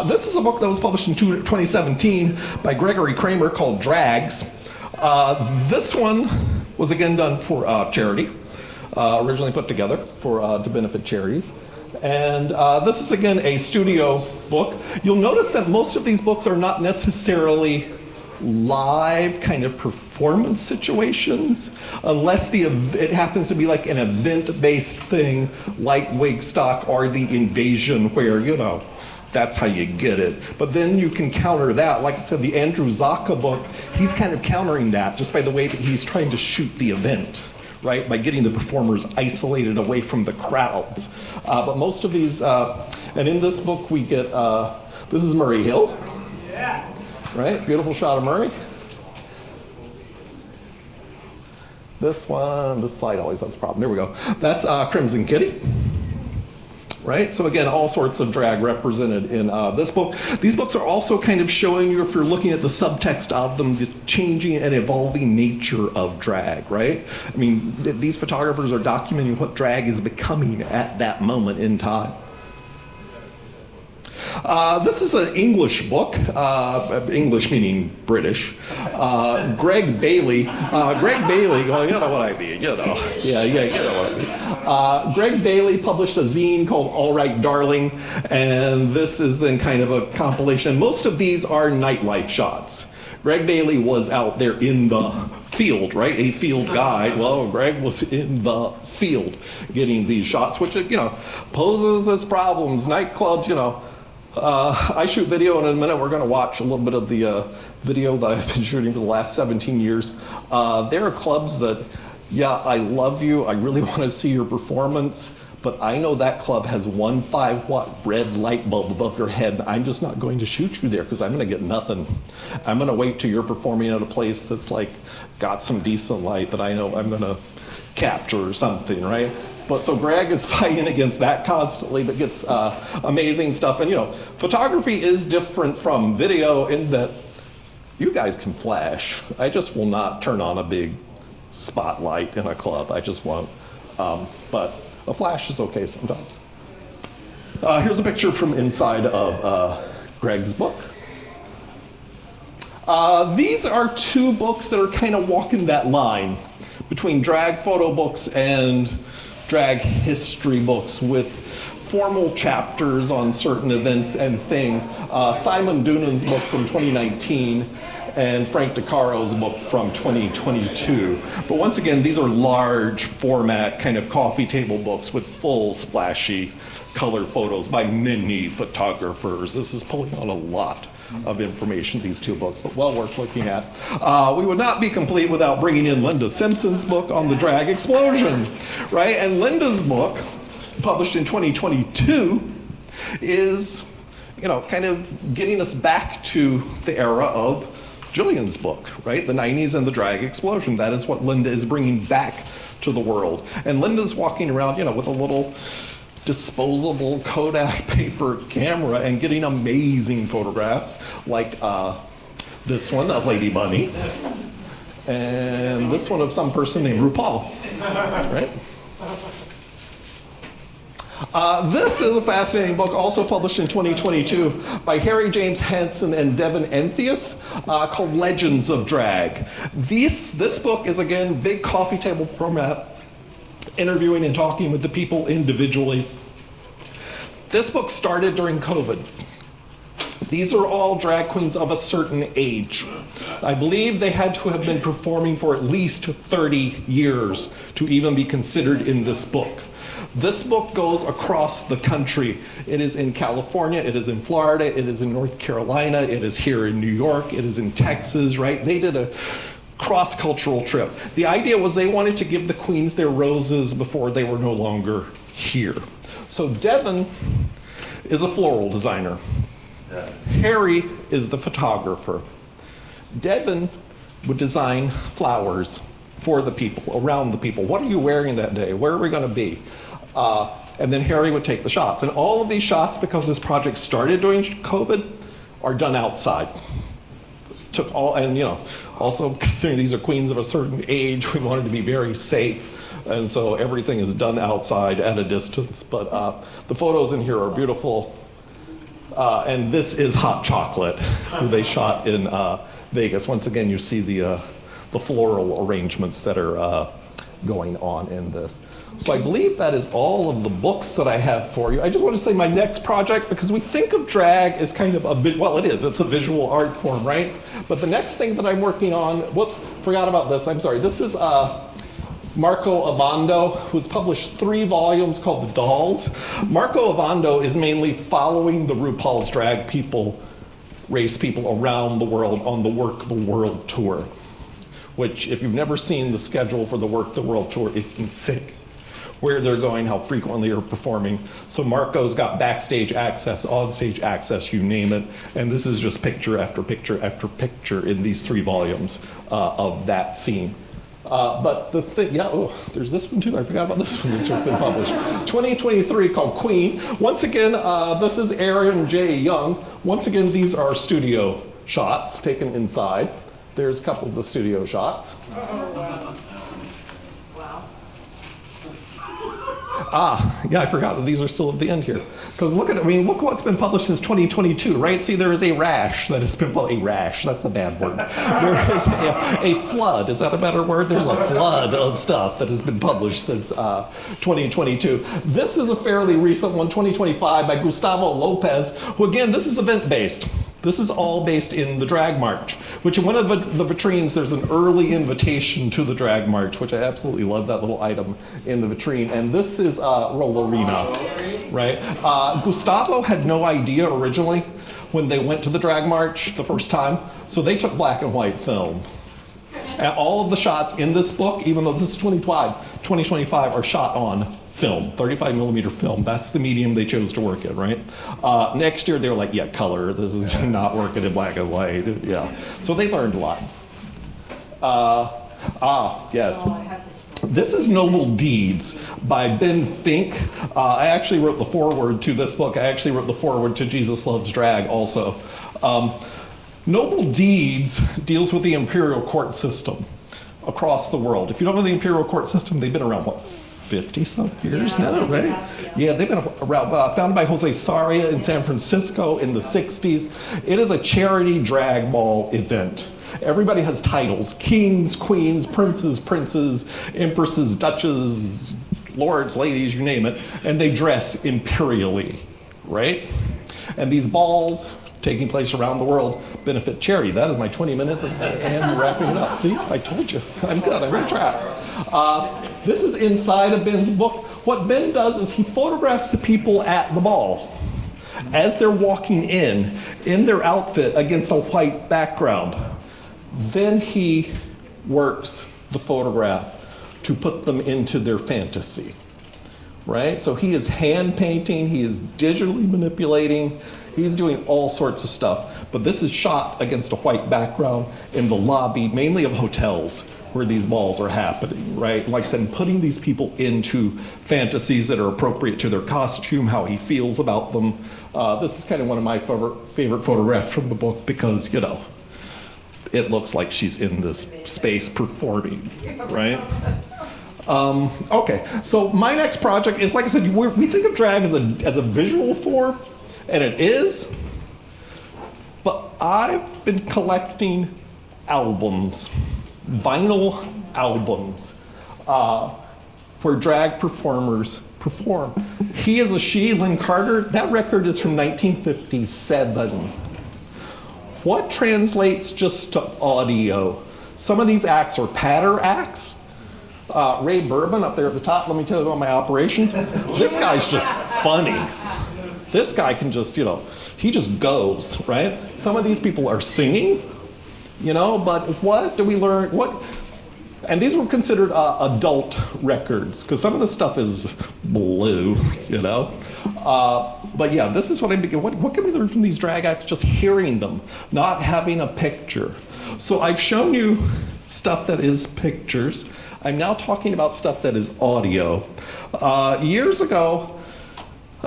This is a book that was published in 2017 by Gregory Kramer called Drags. This one was again done for charity. Originally put together for to benefit charities. And this is again a studio book. You'll notice that most of these books are not necessarily live kind of performance situations, unless it happens to be like an event-based thing like Wigstock or The Invasion, where, you know, that's how you get it. But then you can counter that. Like I said, the Andrew Zaka book, he's kind of countering that just by the way that he's trying to shoot the event, right? By getting the performers isolated away from the crowds. But most of these, and in this book we get, this is Murray Hill. Yeah. Right, beautiful shot of Murray. This one, this slide always has a problem. There we go. That's Crimson Kitty. Right, so again, all sorts of drag represented in this book. These books are also kind of showing you, if you're looking at the subtext of them, the changing and evolving nature of drag, right? I mean, these photographers are documenting what drag is becoming at that moment in time. This is an English book, English meaning British. Greg Bailey, well, you know what I mean, you know. Yeah, you know what I mean. Greg Bailey published a zine called All Right Darling, and this is then kind of a compilation. Most of these are nightlife shots. Greg Bailey was out there in the field, right? A field guide. Well, Greg was in the field getting these shots, which, you know, poses its problems. Nightclubs, you know. I shoot video, and in a minute we're going to watch a little bit of the video that I've been shooting for the last 17 years. There are clubs that, yeah, I love you, I really want to see your performance, but I know that club has one 5-watt red light bulb above your head. I'm just not going to shoot you there because I'm going to get nothing. I'm going to wait till you're performing at a place that's like got some decent light that I know I'm going to capture or something, right? But so Greg is fighting against that constantly, but gets amazing stuff. And you know, photography is different from video in that you guys can flash. I just will not turn on a big spotlight in a club. I just won't. But a flash is okay sometimes. Here's a picture from inside of Greg's book. These are two books that are kind of walking that line between drag photo books and drag history books with formal chapters on certain events and things. Simon Doonan's book from 2019 and Frank DeCaro's book from 2022. But once again, these are large format kind of coffee table books with full splashy color photos by many photographers. This is pulling on a lot of information, these two books, but well worth looking at. We would not be complete without bringing in Linda Simpson's book on the drag explosion, right? And Linda's book, published in 2022, is, you know, kind of getting us back to the era of Julian's book, right? The 90s and the drag explosion. That is what Linda is bringing back to the world. And Linda's walking around, with a little disposable Kodak paper camera and getting amazing photographs like this one of Lady Bunny and this one of some person named RuPaul, right? This is a fascinating book, also published in 2022 by Harry James Hansen and Devin Enthius, called Legends of Drag. This book is, again, big coffee table format, interviewing and talking with the people individually. This book started during COVID. These are all drag queens of a certain age. I believe they had to have been performing for at least 30 years to even be considered in this book. This book goes across the country. It is in California, it is in Florida, it is in North Carolina, it is here in New York, it is in Texas, right? They did a cross-cultural trip. The idea was they wanted to give the queens their roses before they were no longer here. So Devin is a floral designer. Harry is the photographer. Devin would design flowers for the people, around the people. What are you wearing that day? Where are we going to be? And then Harry would take the shots. And all of these shots, because this project started during COVID, are done outside. Took all, and also considering these are queens of a certain age, we wanted to be very safe. And so everything is done outside at a distance. But the photos in here are beautiful. And this is Hot Chocolate, who they shot in Vegas. Once again, you see the floral arrangements that are going on in this. So I believe that is all of the books that I have for you. I just want to say my next project, because we think of drag as kind of it's a visual art form, right? But the next thing that I'm working on, whoops, forgot about this, I'm sorry. This is Marco Avando, who's published 3 volumes called The Dolls. Marco Avando is mainly following the RuPaul's Drag people, race people around the world on the Work the World tour, which if you've never seen the schedule for the Work the World tour, it's insane. Where they're going, how frequently they're performing. So Marco's got backstage access, onstage access, you name it. And this is just picture after picture after picture in these 3 volumes of that scene. But the thing, there's this one too. I forgot about this one that's just been published. 2023 called Queen. Once again, this is Aaron J. Young. Once again, these are studio shots taken inside. There's a couple of the studio shots. I forgot that these are still at the end here. Because look what's been published since 2022, right? See, there is a rash that has been published. A rash, that's a bad word. There is a flood, is that a better word? There's a flood of stuff that has been published since 2022. This is a fairly recent one, 2025, by Gustavo Lopez, who again, this is event-based. This is all based in the Drag March, which in one of the vitrines, there's an early invitation to the Drag March, which I absolutely love that little item in the vitrine. And this is Rollerina, right? Gustavo had no idea originally when they went to the Drag March the first time, so they took black and white film. And all of the shots in this book, even though this is 2025, are shot on film, 35 millimeter film. That's the medium they chose to work in, right? Next year, they were like, yeah, color. This is not working in black and white. Yeah. So they learned a lot. Yes. This is Noble Deeds by Ben Fink. I actually wrote the foreword to this book. I actually wrote the foreword to Jesus Loves Drag also. Noble Deeds deals with the imperial court system across the world. If you don't know the imperial court system, they've been around, 50-some years now, right? Yeah, they've been around, founded by Jose Sarria in San Francisco in the 60s. It is a charity drag ball event. Everybody has titles: kings, queens, princes, empresses, duchesses, lords, ladies, you name it, and they dress imperially, right? And these balls, taking place around the world, benefit charity. That is my 20 minutes and wrapping it up. See, I told you, I'm good, I'm on track. This is inside of Ben's book. What Ben does is he photographs the people at the ball as they're walking in their outfit against a white background. Then he works the photograph to put them into their fantasy. right? So he is hand painting, he is digitally manipulating, he's doing all sorts of stuff. But this is shot against a white background in the lobby, mainly of hotels where these balls are happening, right? Like I said, putting these people into fantasies that are appropriate to their costume, how he feels about them. This is kind of one of my favorite photographs from the book because, you know, it looks like she's in this space performing, right? Okay, so my next project is, like I said, we think of drag as a visual form, and it is, but I've been collecting albums, vinyl albums, where drag performers perform. He is a She, Lynn Carter. That record is from 1957. What translates just to audio? Some of these acts are patter acts. Ray Bourbon up there at the top, let me tell you about my operation. This guy's just funny. This guy can just, you know, he just goes, right? Some of these people are singing, you know, but what do we learn? And these were considered adult records, because some of the stuff is blue, you know? But yeah, this is what what can we learn from these drag acts? Just hearing them, not having a picture. So I've shown you stuff that is pictures. I'm now talking about stuff that is audio. Years ago,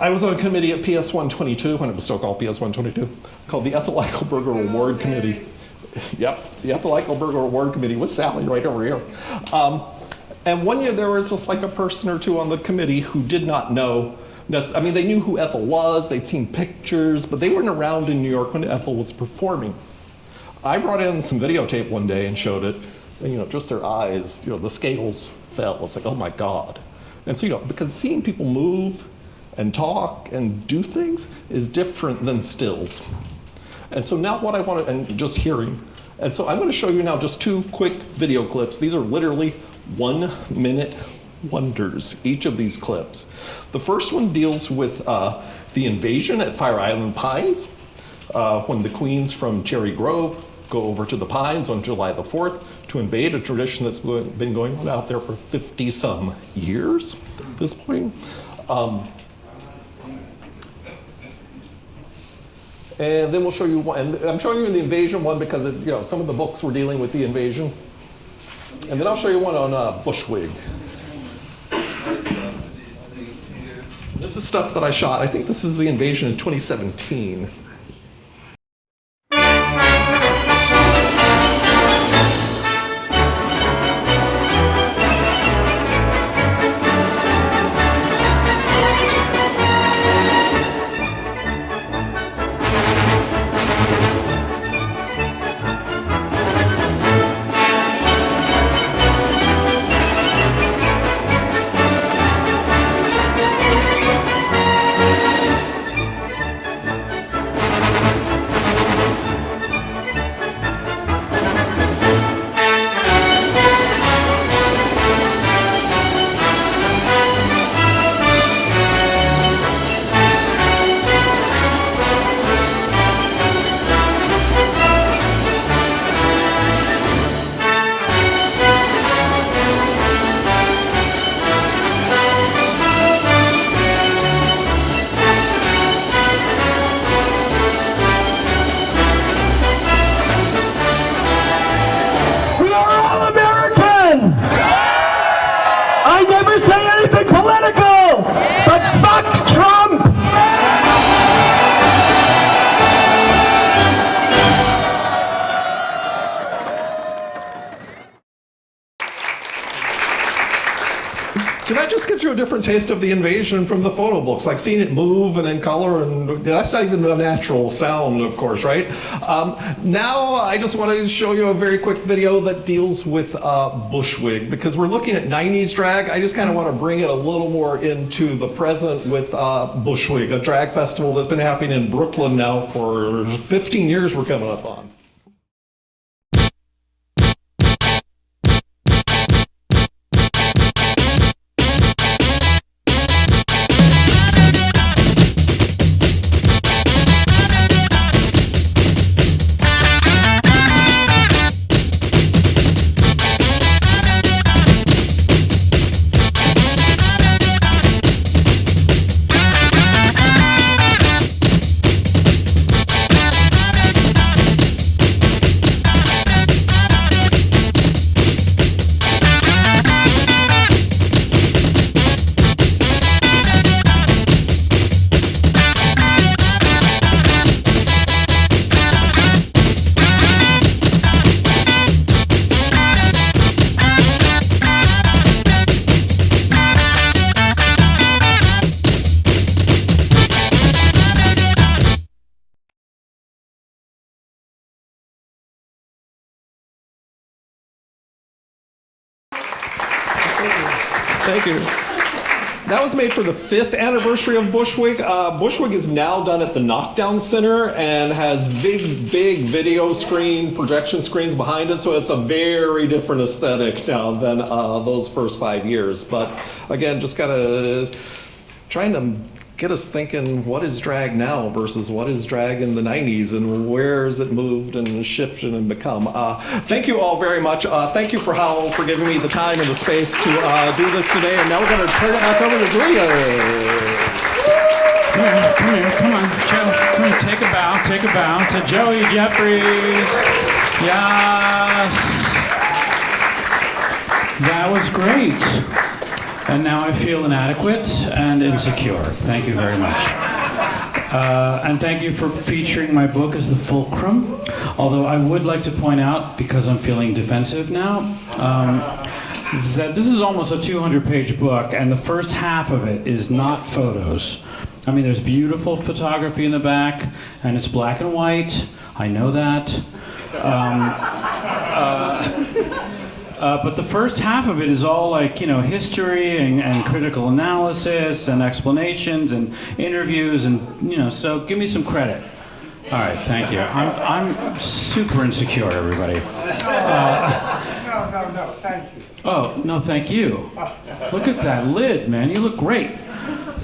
I was on a committee at PS 122, when it was still called PS 122, called the Ethel Eichelberger Award Committee. Yep, the Ethel Eichelberger Award Committee with Sally right over here. And one year there was just like a person or two on the committee who did not know, I mean, they knew who Ethel was, they'd seen pictures, but they weren't around in New York when Ethel was performing. I brought in some videotape one day and showed it, and, you know, just their eyes, you know, the scales fell. It's like, oh my God. And so, you know, because seeing people move and talk and do things is different than stills. And so now what I want to, and just hearing. And so I'm going to show you now just two quick video clips. These are literally 1 minute wonders, each of these clips. The first one deals with the invasion at Fire Island Pines, when the queens from Cherry Grove go over to the Pines on July the 4th to invade a tradition that's been going on out there for 50-some years at this point. And then we'll show you one, and I'm showing you the invasion one because you know, some of the books were dealing with the invasion. And then I'll show you one on Bushwig. This is stuff that I shot. I think this is the invasion in 2017. I never say anything political, but fuck Trump! So that just gives you a different taste of the invasion from the photo books, like seeing it move and in color, and that's not even the natural sound, of course, right? Now I just want to show you a very quick video that deals with Bushwig, because we're looking at 90s drag. I just kind of want to bring it a little more into the present with Bushwig, a drag festival that's been happening in Brooklyn now for 15 years we're coming up on. Thank you. That was made for the 5th anniversary of Bushwick. Bushwick is now done at the Knockdown Center and has big video screen, projection screens behind it, so it's a very different aesthetic now than those first 5 years. But again, just gotta trying to get us thinking, what is drag now versus what is drag in the 90s, and where has it moved and shifted and become. Thank you all very much. Thank you for Howl for giving me the time and the space to do this today. And now we're going to turn it back over to Julia. Come on, Joe. Come here, take a bow to Joey Jeffries. Yes. That was great. And now I feel inadequate and insecure. Thank you very much. And thank you for featuring my book as the fulcrum. Although I would like to point out, because I'm feeling defensive now, that this is almost a 200-page book, and the first half of it is not photos. I mean, there's beautiful photography in the back, and it's black and white. I know that. But the first half of it is all like, history and critical analysis and explanations and interviews and, so give me some credit. All right, thank you. I'm super insecure, everybody. No, thank you. Oh, no, thank you. Look at that lid, man. You look great.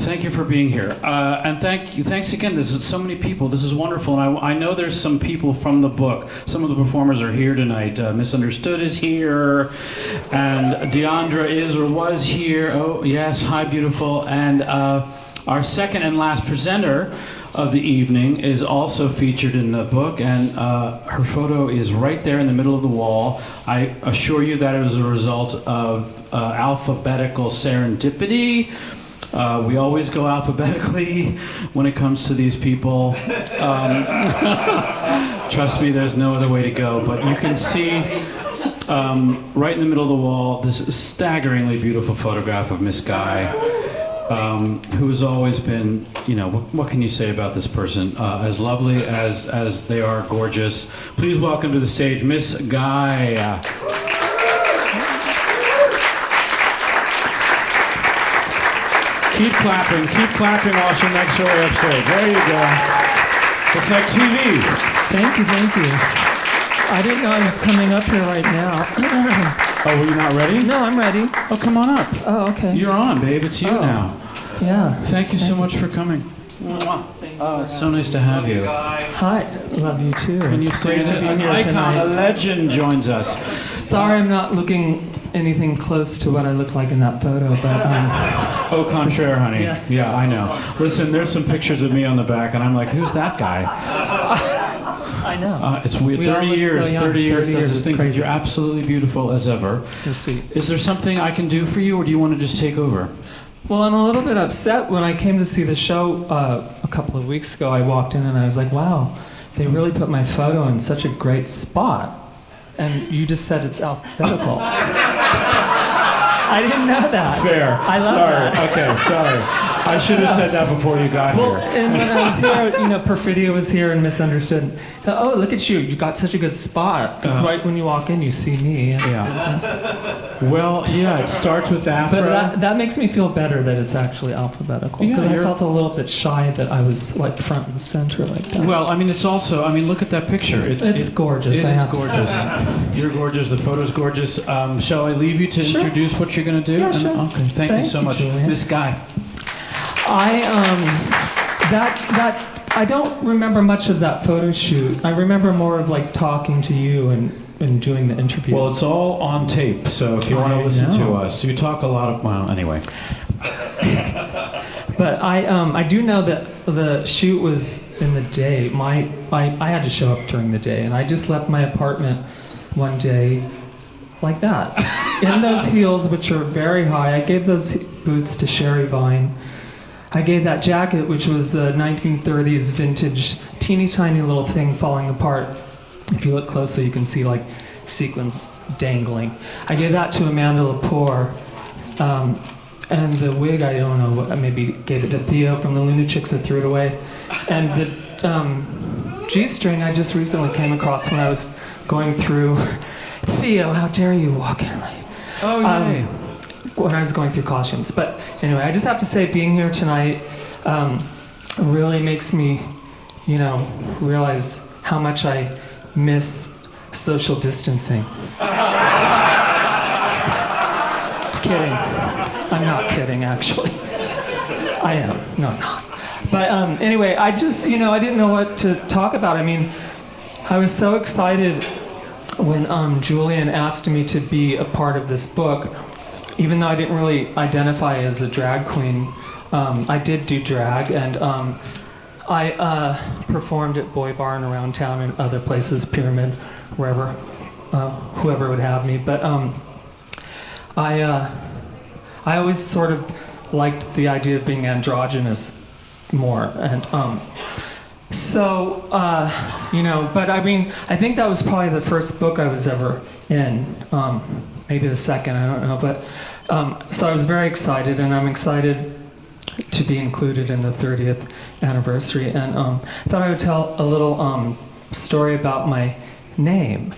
Thank you for being here. And thanks again. There's so many people. This is wonderful. And I know there's some people from the book. Some of the performers are here tonight. Misunderstood is here. And Deandra is or was here. Oh, yes. Hi, beautiful. And our second and last presenter of the evening is also featured in the book. And her photo is right there in the middle of the wall. I assure you that it was a result of alphabetical serendipity. We always go alphabetically when it comes to these people. Trust me, there's no other way to go. But you can see right in the middle of the wall this staggeringly beautiful photograph of Miss Guy, who has always been, what can you say about this person? As lovely as they are gorgeous. Please welcome to the stage Miss Guy. Keep clapping while she makes her way upstage. There you go. It's like TV. Thank you. I didn't know I was coming up here right now. Oh, were you not ready? No, I'm ready. Oh, come on up. Oh, okay. You're on, babe. It's you now. Yeah. Thank you so much for coming. It's so nice to have you. Hi. Love you too. Can you It's great stand to be an here icon, tonight. a legend joins us. Sorry I'm not looking anything close to what I look like in that photo, but Au contraire, honey. Yeah. I know. Listen, there's some pictures of me on the back, and I'm like, who's that guy? I know. It's weird. We all 30 look so years. young. 30 years. 30 years, Does it's think crazy. you're absolutely beautiful as ever. You're sweet. Is there something I can do for you, or do you want to just take over? Well, I'm a little bit upset. When I came to see the show a couple of weeks ago, I walked in and I was like, wow, they really put my photo in such a great spot. And you just said it's alphabetical. I didn't know that. Fair. I love that. Okay, sorry. I should have said that before you got Well, here. and when I was here, Perfidia was here and Misunderstood. Oh, look at you. You got such a good spot. Because right when you walk in, you see me. Yeah. Well, yeah, it starts with Afro. But that makes me feel better that it's actually alphabetical. Yeah, Because I you're- felt a little bit shy that I was like front and center like that. Well, I mean, it's also, look at that picture. It's gorgeous, It I is have to say. gorgeous. You're gorgeous. The photo's gorgeous. Shall I leave you to Sure. introduce what you're going to do? Yeah, sure. Okay, thank you so much. Julian. This guy. I don't remember much of that photo shoot. I remember more of like talking to you and doing the interview. Well, it's all on tape, so if you want to I listen to know. us, you talk a lot of, well, anyway. But I do know that the shoot was in the day. I had to show up during the day, and I just left my apartment one day like that. In those heels, which are very high. I gave those boots to Sherry Vine. I gave that jacket, which was a 1930s vintage, teeny tiny little thing falling apart. If you look closely, you can see like sequins dangling. I gave that to Amanda Lepore. And the wig, I don't know, I maybe gave it to Theo from the Lunatics and threw it away. And the G-string I just recently came across when I was going through. Theo, how dare you walk in late? Oh, yay. when I was going through costumes. But anyway, I just have to say, being here tonight really makes me, realize how much I miss social distancing. Kidding. I'm not kidding, actually. I am. No, I'm not. But anyway, I just, I didn't know what to talk about. I mean, I was so excited when Julian asked me to be a part of this book, even though I didn't really identify as a drag queen. I did do drag, and I performed at Boy Bar and around town and other places, Pyramid, wherever, whoever would have me. But I always sort of liked the idea of being androgynous more, and but I mean, I think that was probably the first book I was ever in, maybe the second, I don't know, but so I was very excited, and I'm excited to be included in the 30th anniversary, and I thought I would tell a little story about my name.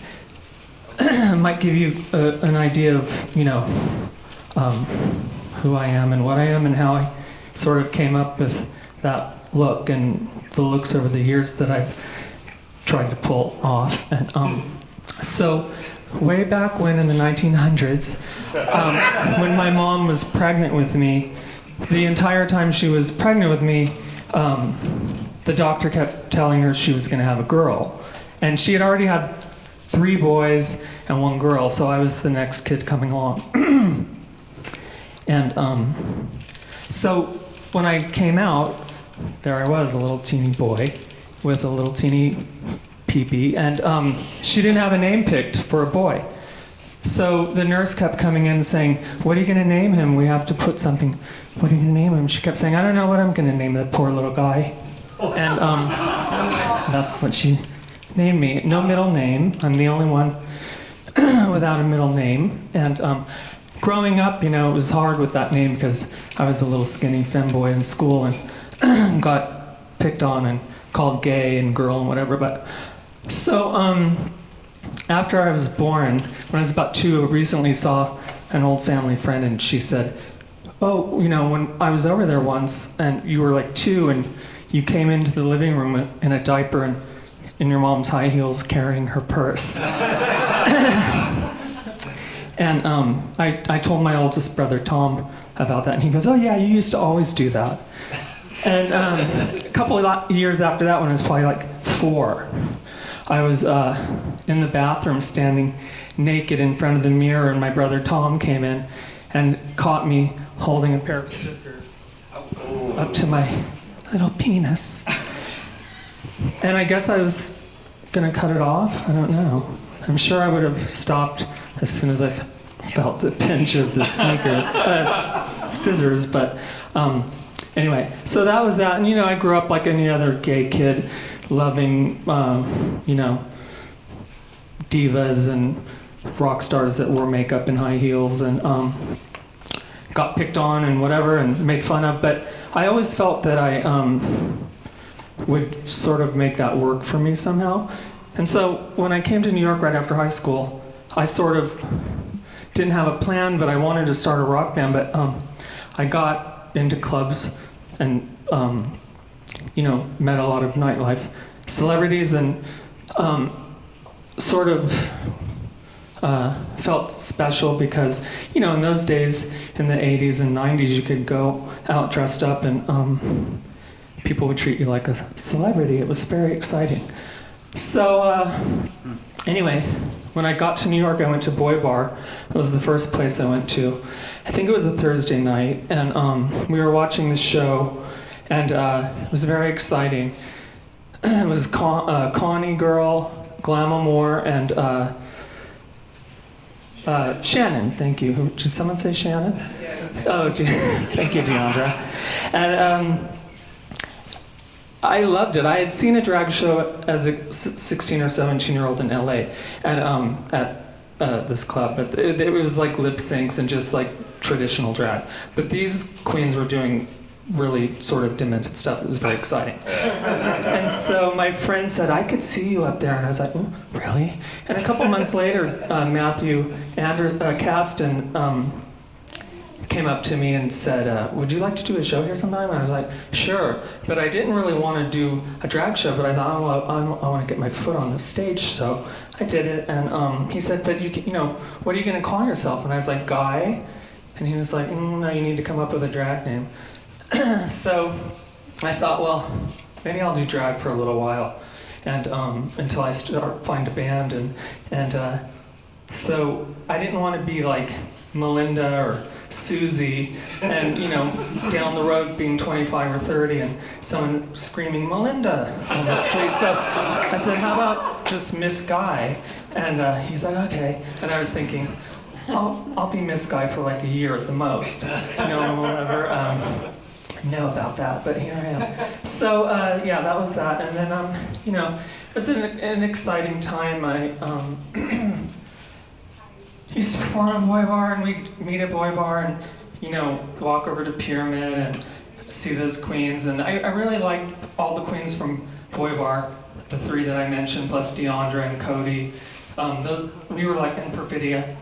It might give you an idea of, who I am and what I am and how I sort of came up with that look and the looks over the years that I've tried to pull off. And so way back when in the 1900s, when my mom was pregnant with me, the entire time she was pregnant with me, the doctor kept telling her she was going to have a girl. And she had already had 3 boys and 1 girl, so I was the next kid coming along. And so when I came out, there I was, a little teeny boy with a little teeny peepee, and she didn't have a name picked for a boy. So the nurse kept coming in saying, "What are you going to name him? We have to put something. What are you going to name him?" She kept saying, "I don't know what I'm going to name that poor little guy." And that's what she named me. No middle name. I'm the only one without a middle name. And growing up, it was hard with that name because I was a little skinny femboy in school and got picked on and called gay and girl and whatever. But so after I was born, when I was about 2, I recently saw an old family friend, and she said, "Oh, when I was over there once and you were like 2 and you came into the living room in a diaper and in your mom's high heels carrying her purse." And I told my oldest brother, Tom, about that, and he goes, "Oh yeah, you used to always do that." And a couple of years after that, when I was probably like 4, I was in the bathroom standing naked in front of the mirror, and my brother Tom came in and caught me holding a pair of scissors up to my little penis. And I guess I was gonna cut it off, I don't know. I'm sure I would have stopped as soon as I felt the pinch of the scissors, but anyway, so that was that. And I grew up like any other gay kid, loving divas and rock stars that wore makeup and high heels, and got picked on and whatever and made fun of, but I always felt that I would sort of make that work for me somehow. And so when I came to New York right after high school, I sort of didn't have a plan, but I wanted to start a rock band. But I got into clubs and met a lot of nightlife celebrities, and sort of felt special because in those days in the 80s and 90s you could go out dressed up and people would treat you like a celebrity. It was very exciting. So anyway, when I got to New York, I went to Boy Bar. That was the first place I went to. I think it was a Thursday night, and we were watching the show, and it was very exciting. It was Connie Girl, Glamour Moore, and Shannon. Thank you. Did someone say Shannon? Yeah. Oh, thank you, Deandra. And I loved it. I had seen a drag show as a 16 or 17-year-old in LA at this club, but it was like lip syncs and just like traditional drag. But these queens were doing really sort of demented stuff. It was very exciting. And so my friend said, "I could see you up there," and I was like, "Oh, really?" And a couple months later, Matthew Caston came up to me and said, would you like to do a show here sometime? And I was like, sure. But I didn't really want to do a drag show, but I thought, oh, well, I want to get my foot on the stage. So I did it. And he said, but what are you going to call yourself? And I was like, Guy. And he was like, no, you need to come up with a drag name. So I thought, well, maybe I'll do drag for a little while, and until I find a band. And so I didn't want to be like Melinda or Susie, and down the road being 25 or 30 and someone screaming Melinda on the street. So I said, how about just Miss Guy? And he's like, okay. And I was thinking, I'll be Miss Guy for like a year at the most. Whatever. Know about that, but here I am. So yeah, that was that. And then it was an exciting time. I used to perform at Boy Bar, and we'd meet at Boy Bar and, walk over to Pyramid and see those queens. And I really liked all the queens from Boy Bar, the 3 that I mentioned, plus Deandra and Cody. We were like in Perfidia.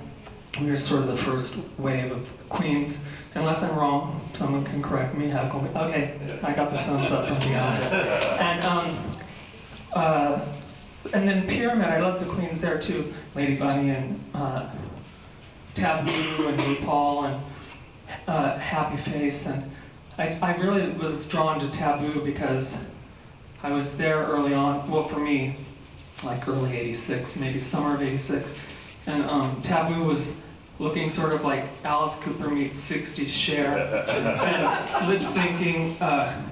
We were sort of the first wave of queens. Unless I'm wrong, someone can correct me, heckle me. Okay, I got the thumbs up from Deandra. And then Pyramid, I love the queens there too. Lady Bunny and Taboo and RuPaul and Happy Face. And I really was drawn to Taboo because I was there early on, well for me, like early 86, maybe summer of 86. And Taboo was looking sort of like Alice Cooper meets 60s Cher, and lip-syncing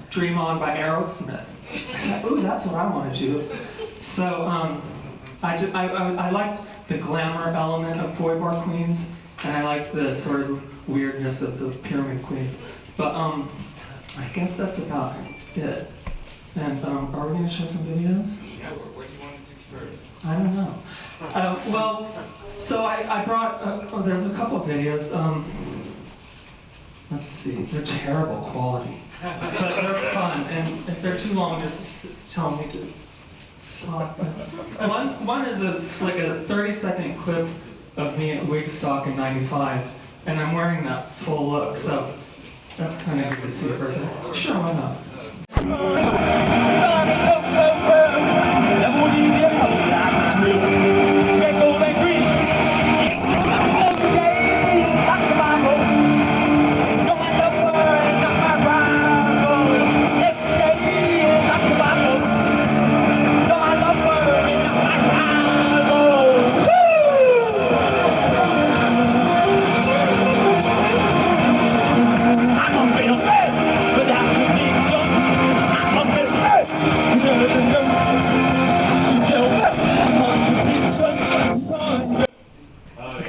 Dream On by Aerosmith. I said, ooh, that's what I want to do. So I liked the glamour element of Boy Bar Queens, and I liked the sort of weirdness of the Pyramid Queens. But I guess that's about it. And are we going to show some videos? Yeah, what do you want to do first? I don't know. Well, so I brought, there's a couple of videos. Let's see, they're terrible quality, but they're fun. And if they're too long, just tell me to stop. One is like a 30-second clip of me at Wigstock in '95, and I'm wearing that full look, so that's kind of good to see for a second. Sure, why not?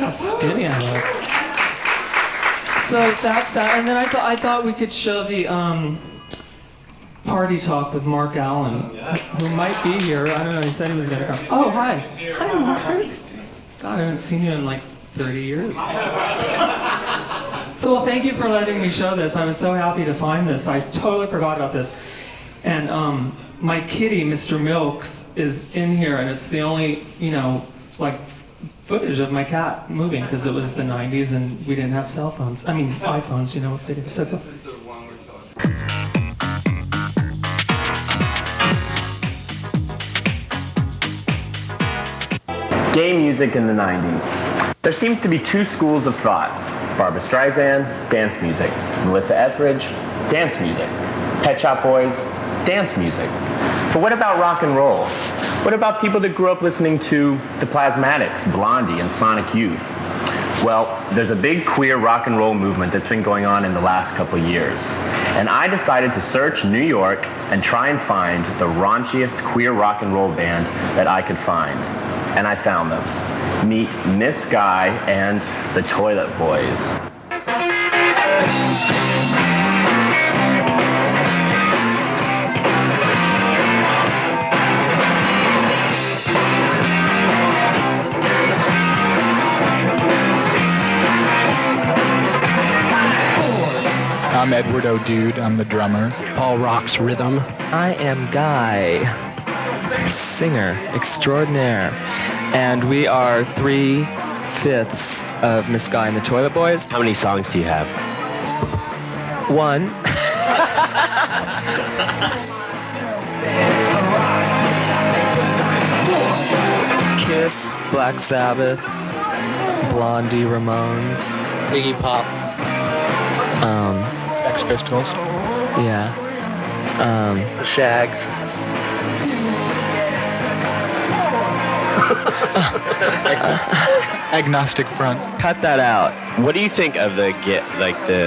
Skinny I was. So that's that, and then I thought we could show the party talk with Mark Allen, who might be here. I don't know. He said he was going to come. Oh, hi. Hi, Mark. God, I haven't seen you in like 30 years. Well, thank you for letting me show this. I was so happy to find this. I totally forgot about this. And my kitty, Mr. Milks, is in here, and it's the only, like footage of my cat moving, because it was the 90s and we didn't have cell phones. I mean, iPhones, what they did. So cool. Gay music in the 90s. There seems to be 2 schools of thought. Barbra Streisand, dance music. Melissa Etheridge, dance music. Pet Shop Boys, dance music. But what about rock and roll? What about people that grew up listening to the Plasmatics, Blondie, and Sonic Youth? Well, there's a big queer rock and roll movement that's been going on in the last couple of years. And I decided to search New York and try and find the raunchiest queer rock and roll band that I could find. And I found them. Meet Miss Guy and the Toilet Boys. I'm Edward O'Dude, I'm the drummer. Paul rocks rhythm. I am Guy, singer extraordinaire, and we are 3/5 of Miss Guy and the Toilet Boys. How many songs do you have? One. Kiss, Black Sabbath, Blondie, Ramones, Iggy Pop, Sex Pistols, yeah, The Shags. Agnostic Front. Cut that out. What do you think of the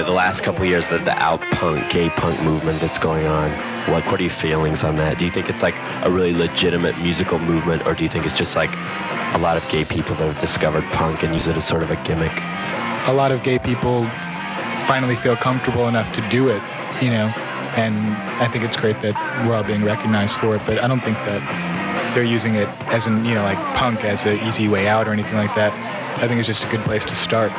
last couple years, the out punk, gay punk movement that's going on? Like, what are your feelings on that? Do you think it's like a really legitimate musical movement, or do you think it's just like a lot of gay people that have discovered punk and use it as sort of a gimmick? A lot of gay people finally feel comfortable enough to do it, you know, and I think it's great that we're all being recognized for it, but I don't think that they're using it as an, you know, like punk as an easy way out or anything like that. I think it's just a good place to start.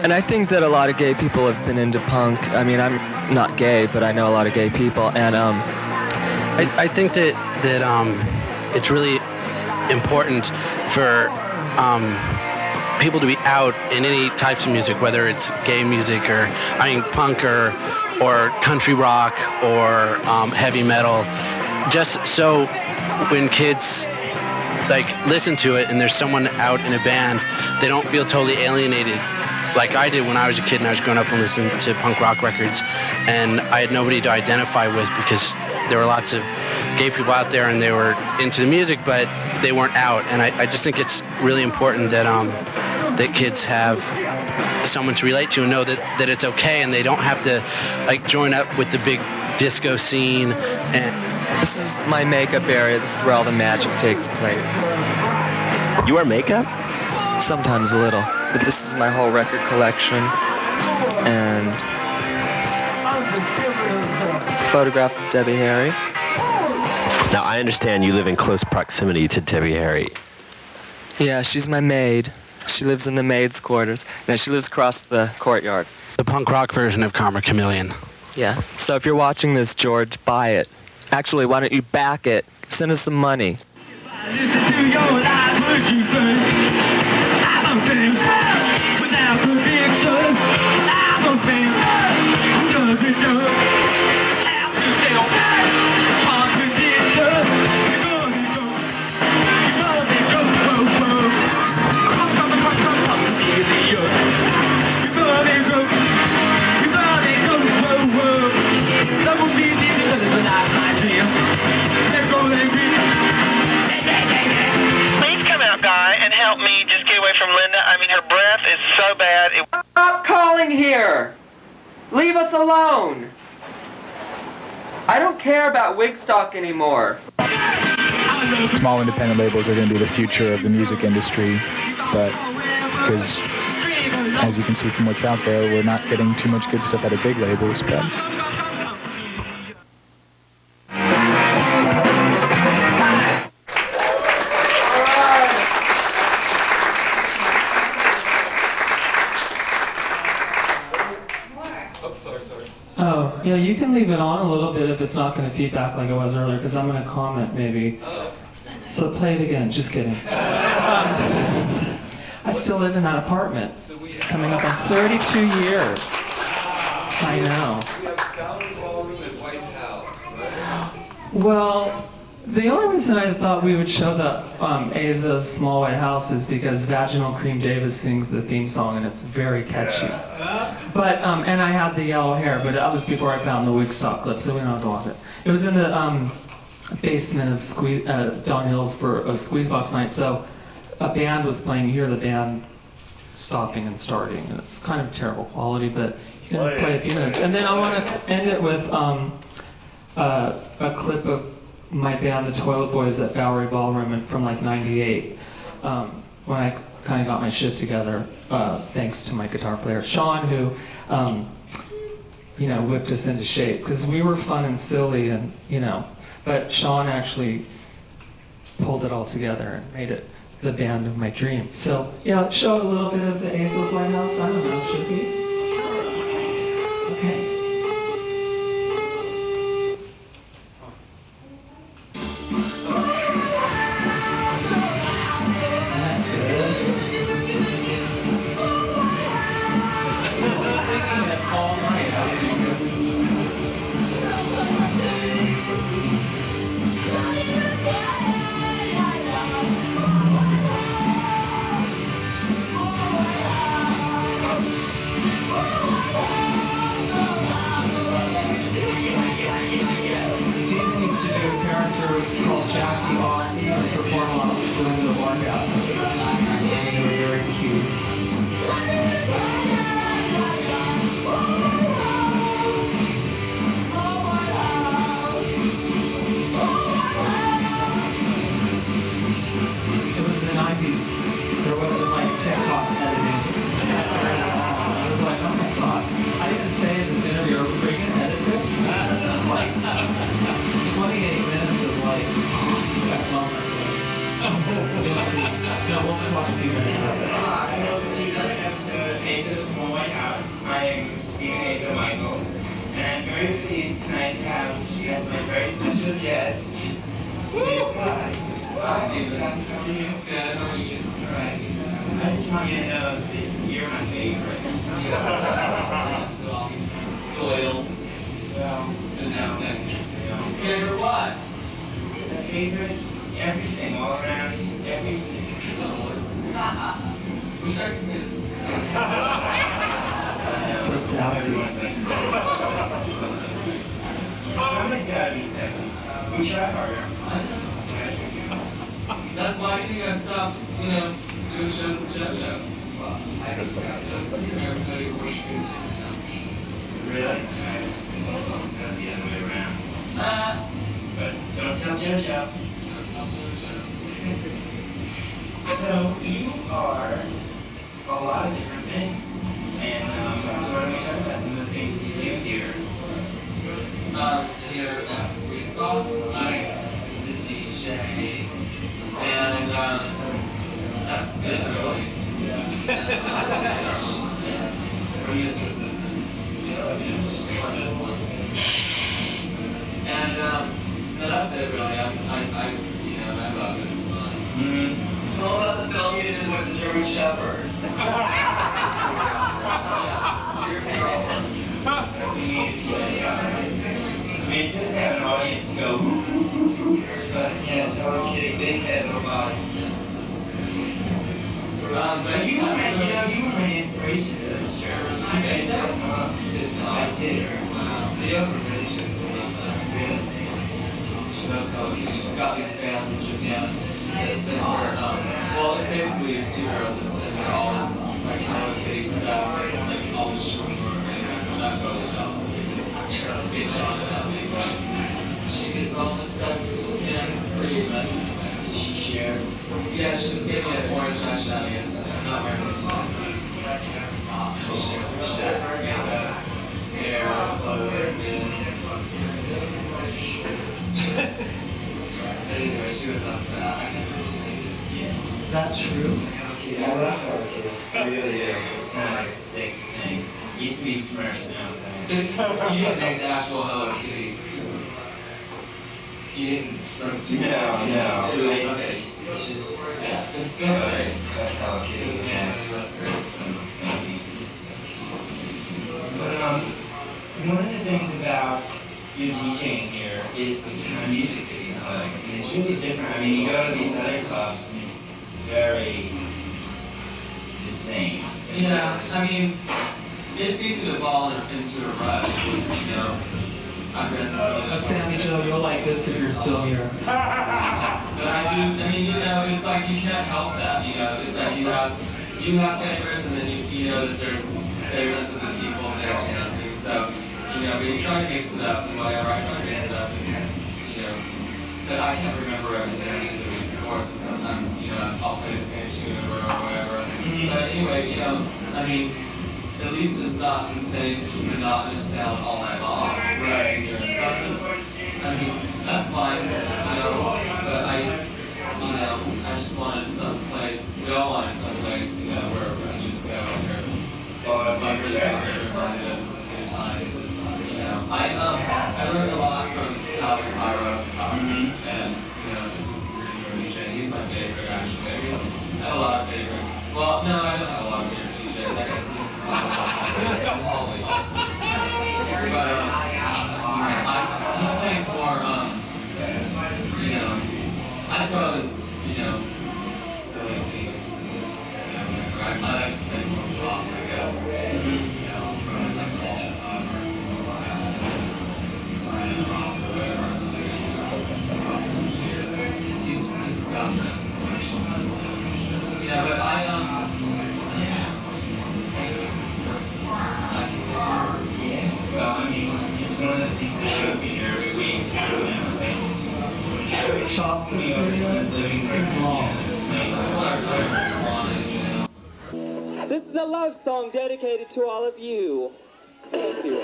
And I think that a lot of gay people have been into punk. I mean, I'm not gay, but I know a lot of gay people, and I think that it's really important for people to be out in any types of music, whether it's gay music or, punk or country rock or heavy metal, just so when kids listen to it and there's someone out in a band, they don't feel totally alienated like I did when I was a kid and I was growing up and listening to punk rock records, and I had nobody to identify with because there were lots of gay people out there and they were into the music, but they weren't out. And I just think it's really important that that kids have someone to relate to and know that it's okay, and they don't have to join up with the big disco scene. And this is my makeup area. This is where all the magic takes place. You wear makeup? Sometimes a little, but this is my whole record collection, and photograph of Debbie Harry. Now, I understand you live in close proximity to Debbie Harry. Yeah, she's my maid. She lives in the maid's quarters. Now, she lives across the courtyard. The punk rock version of Karma Chameleon. Yeah. So if you're watching this, George, buy it. Actually, why don't you back it? Send us some money. Help me just get away from Linda. I mean, her breath is so bad. Stop calling here! Leave us alone! I don't care about Wigstock anymore. Small independent labels are going to be the future of the music industry, but because, as you can see from what's out there, we're not getting too much good stuff out of big labels, but... Oh, yeah, you can leave it on a little bit if it's not going to feedback like it was earlier, because I'm going to comment maybe. So play it again, just kidding. I still live in that apartment. It's coming up on 32 years. I know. Well, the only reason I thought we would show the Aza's Small White House is because Vaginal Cream Davis sings the theme song and it's very catchy. But, and I had the yellow hair, but that was before I found the Wigstock clip, so we don't have to watch it. It was in the basement of Don Hill's for a Squeezebox night, so a band was playing. You hear the band stopping and starting, and it's kind of terrible quality, but you can play a few minutes. And then I want to end it with a clip of my band, the Toilet Boys, at Bowery Ballroom from like '98, when I kind of got my shit together, thanks to my guitar player Sean, who, whipped us into shape because we were fun and silly, and but Sean actually pulled it all together and made it the band of my dreams. So yeah, show a little bit of the Aza's White House. I don't know, should we? Okay. Small White House. My name is Stephen A. Michaels, and I'm very pleased tonight to have as my very special guest, Miss Hi. Stephen. Good, how are you? Alright. I just want you to know that you're my favorite. Loyal. Well, favorite what? Favorite everything, all around, just everything. Wish I could say this. So sassy. Somebody's gotta be second. We try harder. That's why you gotta stop, doing shows at JoJo. Everybody worshiping. Really? It's gonna be the other way around. But don't tell JoJo. So you are a lot of different things, and so why don't we talk about some of the things that you do here? Here as police officers, like the DJ, and that's good, really. Or Mr. Assistant, and no, that's it, really. I love it. It's fun. Tell about the film you did with the German Shepherd. Your favorite. It's just have an audience go, but totally kidding, big head, little body. But you were my inspiration to this show. You made that? I did. The other relations about that. Really? She knows how she's got these fans in Japan. That send her, well, it's basically these two girls that send her all this, like, kind of face stuff, like, all the short work, which I'm totally jealous of because I'm trying to bitch on it out there, but she gets all this stuff from Japan for free, but she shared. Yeah, she just gave me an orange eyeshadow yesterday. I'm not wearing this one. She shares her shit, makeup, hair, clothes, anyway, she would love that. Yeah. Is that true? Yeah, I love her. I really do. It's not a sick thing. It used to be Smurfs, now it's like... You didn't make the actual Hello Kitty. You didn't... No. Okay. It's just... Yeah, it's still great. Hello Kitty. Yeah, that's great. But, one of the things about your DJing here is the kind of music that you play. And it's really different. I mean, you go to these other clubs and it's very the same. Yeah, I mean, it's easy to fall into a rut, I've been... Sammy Joe, you'll like this if you're still here. But it's like you can't help that, it's like you have favorites and then you know that there's favorites of the people there dancing, so, but you try to mix it up and whatever, I try to mix it up and, but I can't remember everything before, so sometimes, I'll play the same tune or whatever. But anyway, at least it's not the same monotonous sound all night long. Right. That's fine, but I just wanted someplace, we all wanted someplace, where we just go here. Oh, that's like really reminded us of good times. I learned a lot from Howl and, this is really DJ. He's my favorite, actually. I have a lot of favorite. Well, no, I don't have a lot of favorite DJs. I guess this is probably awesome. But, he plays more, I thought it was, silly things. I like to play more pop, I guess. From like culture pop or he's got this. But it's one of the things that shows me here every week. Chop this video. Seems long. This is a love song dedicated to all of you. Thank you.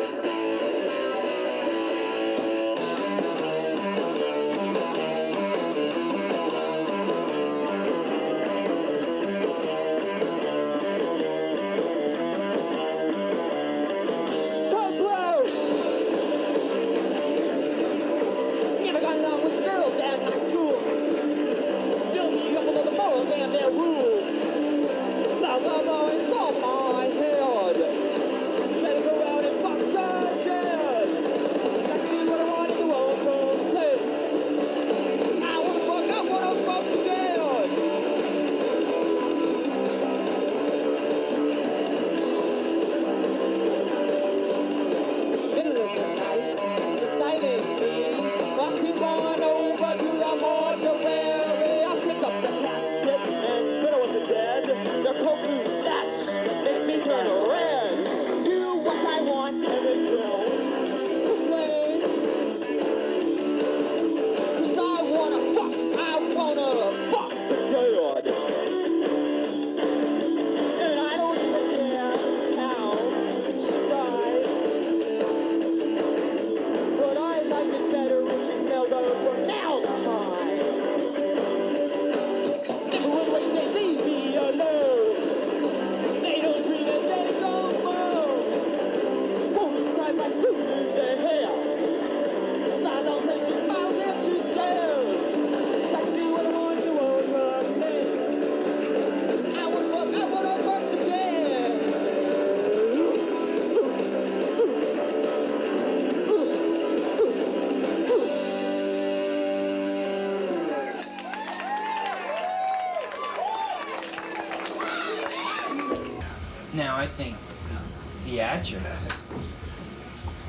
think is theatrics.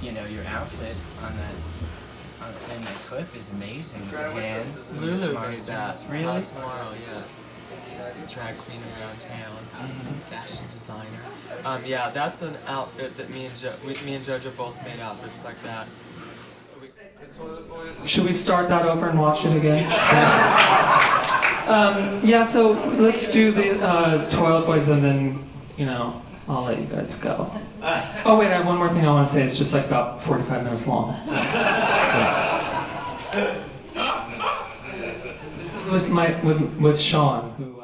You know, your outfit on in the clip is amazing. The hands, Lulu the made that. Really? Tomorrow, yeah. Drag queen around town, fashion designer. Yeah, that's an outfit that me and Jojo both made outfits like that. Should we start that over and watch it again? Just kidding. Yeah, so let's do the Toilet Boys and then, you know, I'll let you guys go. Oh wait, I have one more thing I want to say. It's just like about 45 minutes long. Just kidding. This is with Sean, who.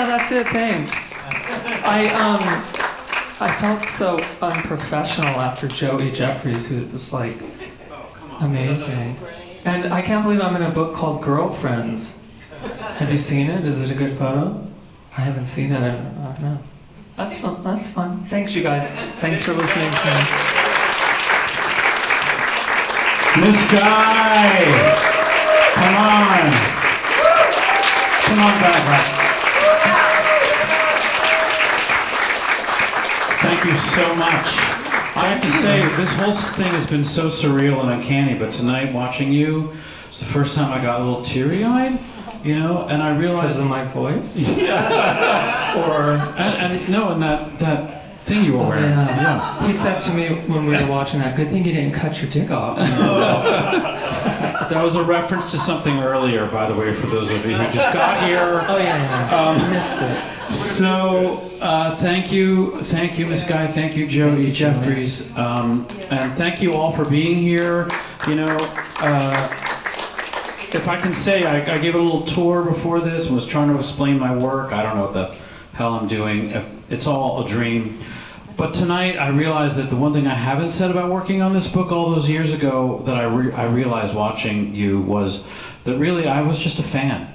That's it, thanks. I felt so unprofessional after Joey Jeffries, who was like amazing. And I can't believe I'm in a book called Girlfriends. Have you seen it? Is it a good photo? I haven't seen it. I don't know. That's fun. Thanks, you guys. Thanks for listening to me. Miss Guy! Come on! Come on back. Thank you so much. I have to say, this whole thing has been so surreal and uncanny, but tonight watching you, it's the first time I got a little teary-eyed. you know, and I realized Because of my voice? or and no, and that thing you were wearing. Yeah. He said to me when we were watching that, good thing you didn't cut your dick off. That was a reference to something earlier, by the way, for those of you who just got here. Oh, yeah. Missed it. So, thank you, Miss Guy, thank you, Joe E. Jeffries, and thank you all for being here. You know, if I can say, I gave a little tour before this and was trying to explain my work. I don't know what the hell I'm doing. It's all a dream. But tonight I realized that the one thing I haven't said about working on this book all those years ago that I realized watching you was that really I was just a fan.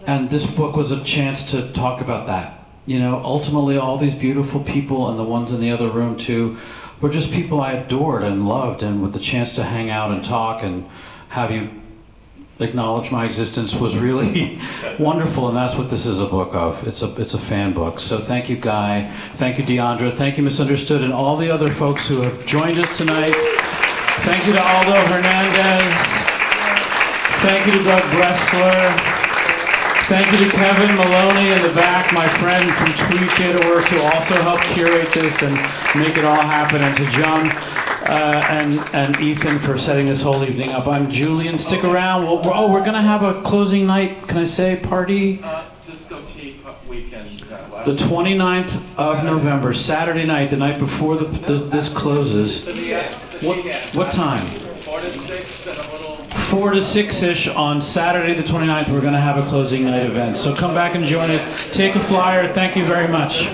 And this book was a chance to talk about that. You know, ultimately all these beautiful people and the ones in the other room too were just people I adored and loved, and with the chance to hang out and talk and have you acknowledge my existence was really wonderful, and that's what this is a book of. It's a fan book. So thank you, Guy. Thank you, Deandra. Thank you, Misunderstood, and all the other folks who have joined us tonight. Thank you to Aldo Hernandez. Thank you to Doug Bressler. Thank you to Kevin Maloney in the back, my friend from Tweetgator, who also helped curate this and make it all happen, and to John and Ethan for setting this whole evening up. I'm Julian. Stick around. We're going to have a closing night, can I say, party? Disco tea weekend. The 29th of November, Saturday night, the night before this closes. What time? 4 to 6 and a little... 4 to 6-ish on Saturday the 29th. We're going to have a closing night event. So come back and join us. Take a flyer. Thank you very much.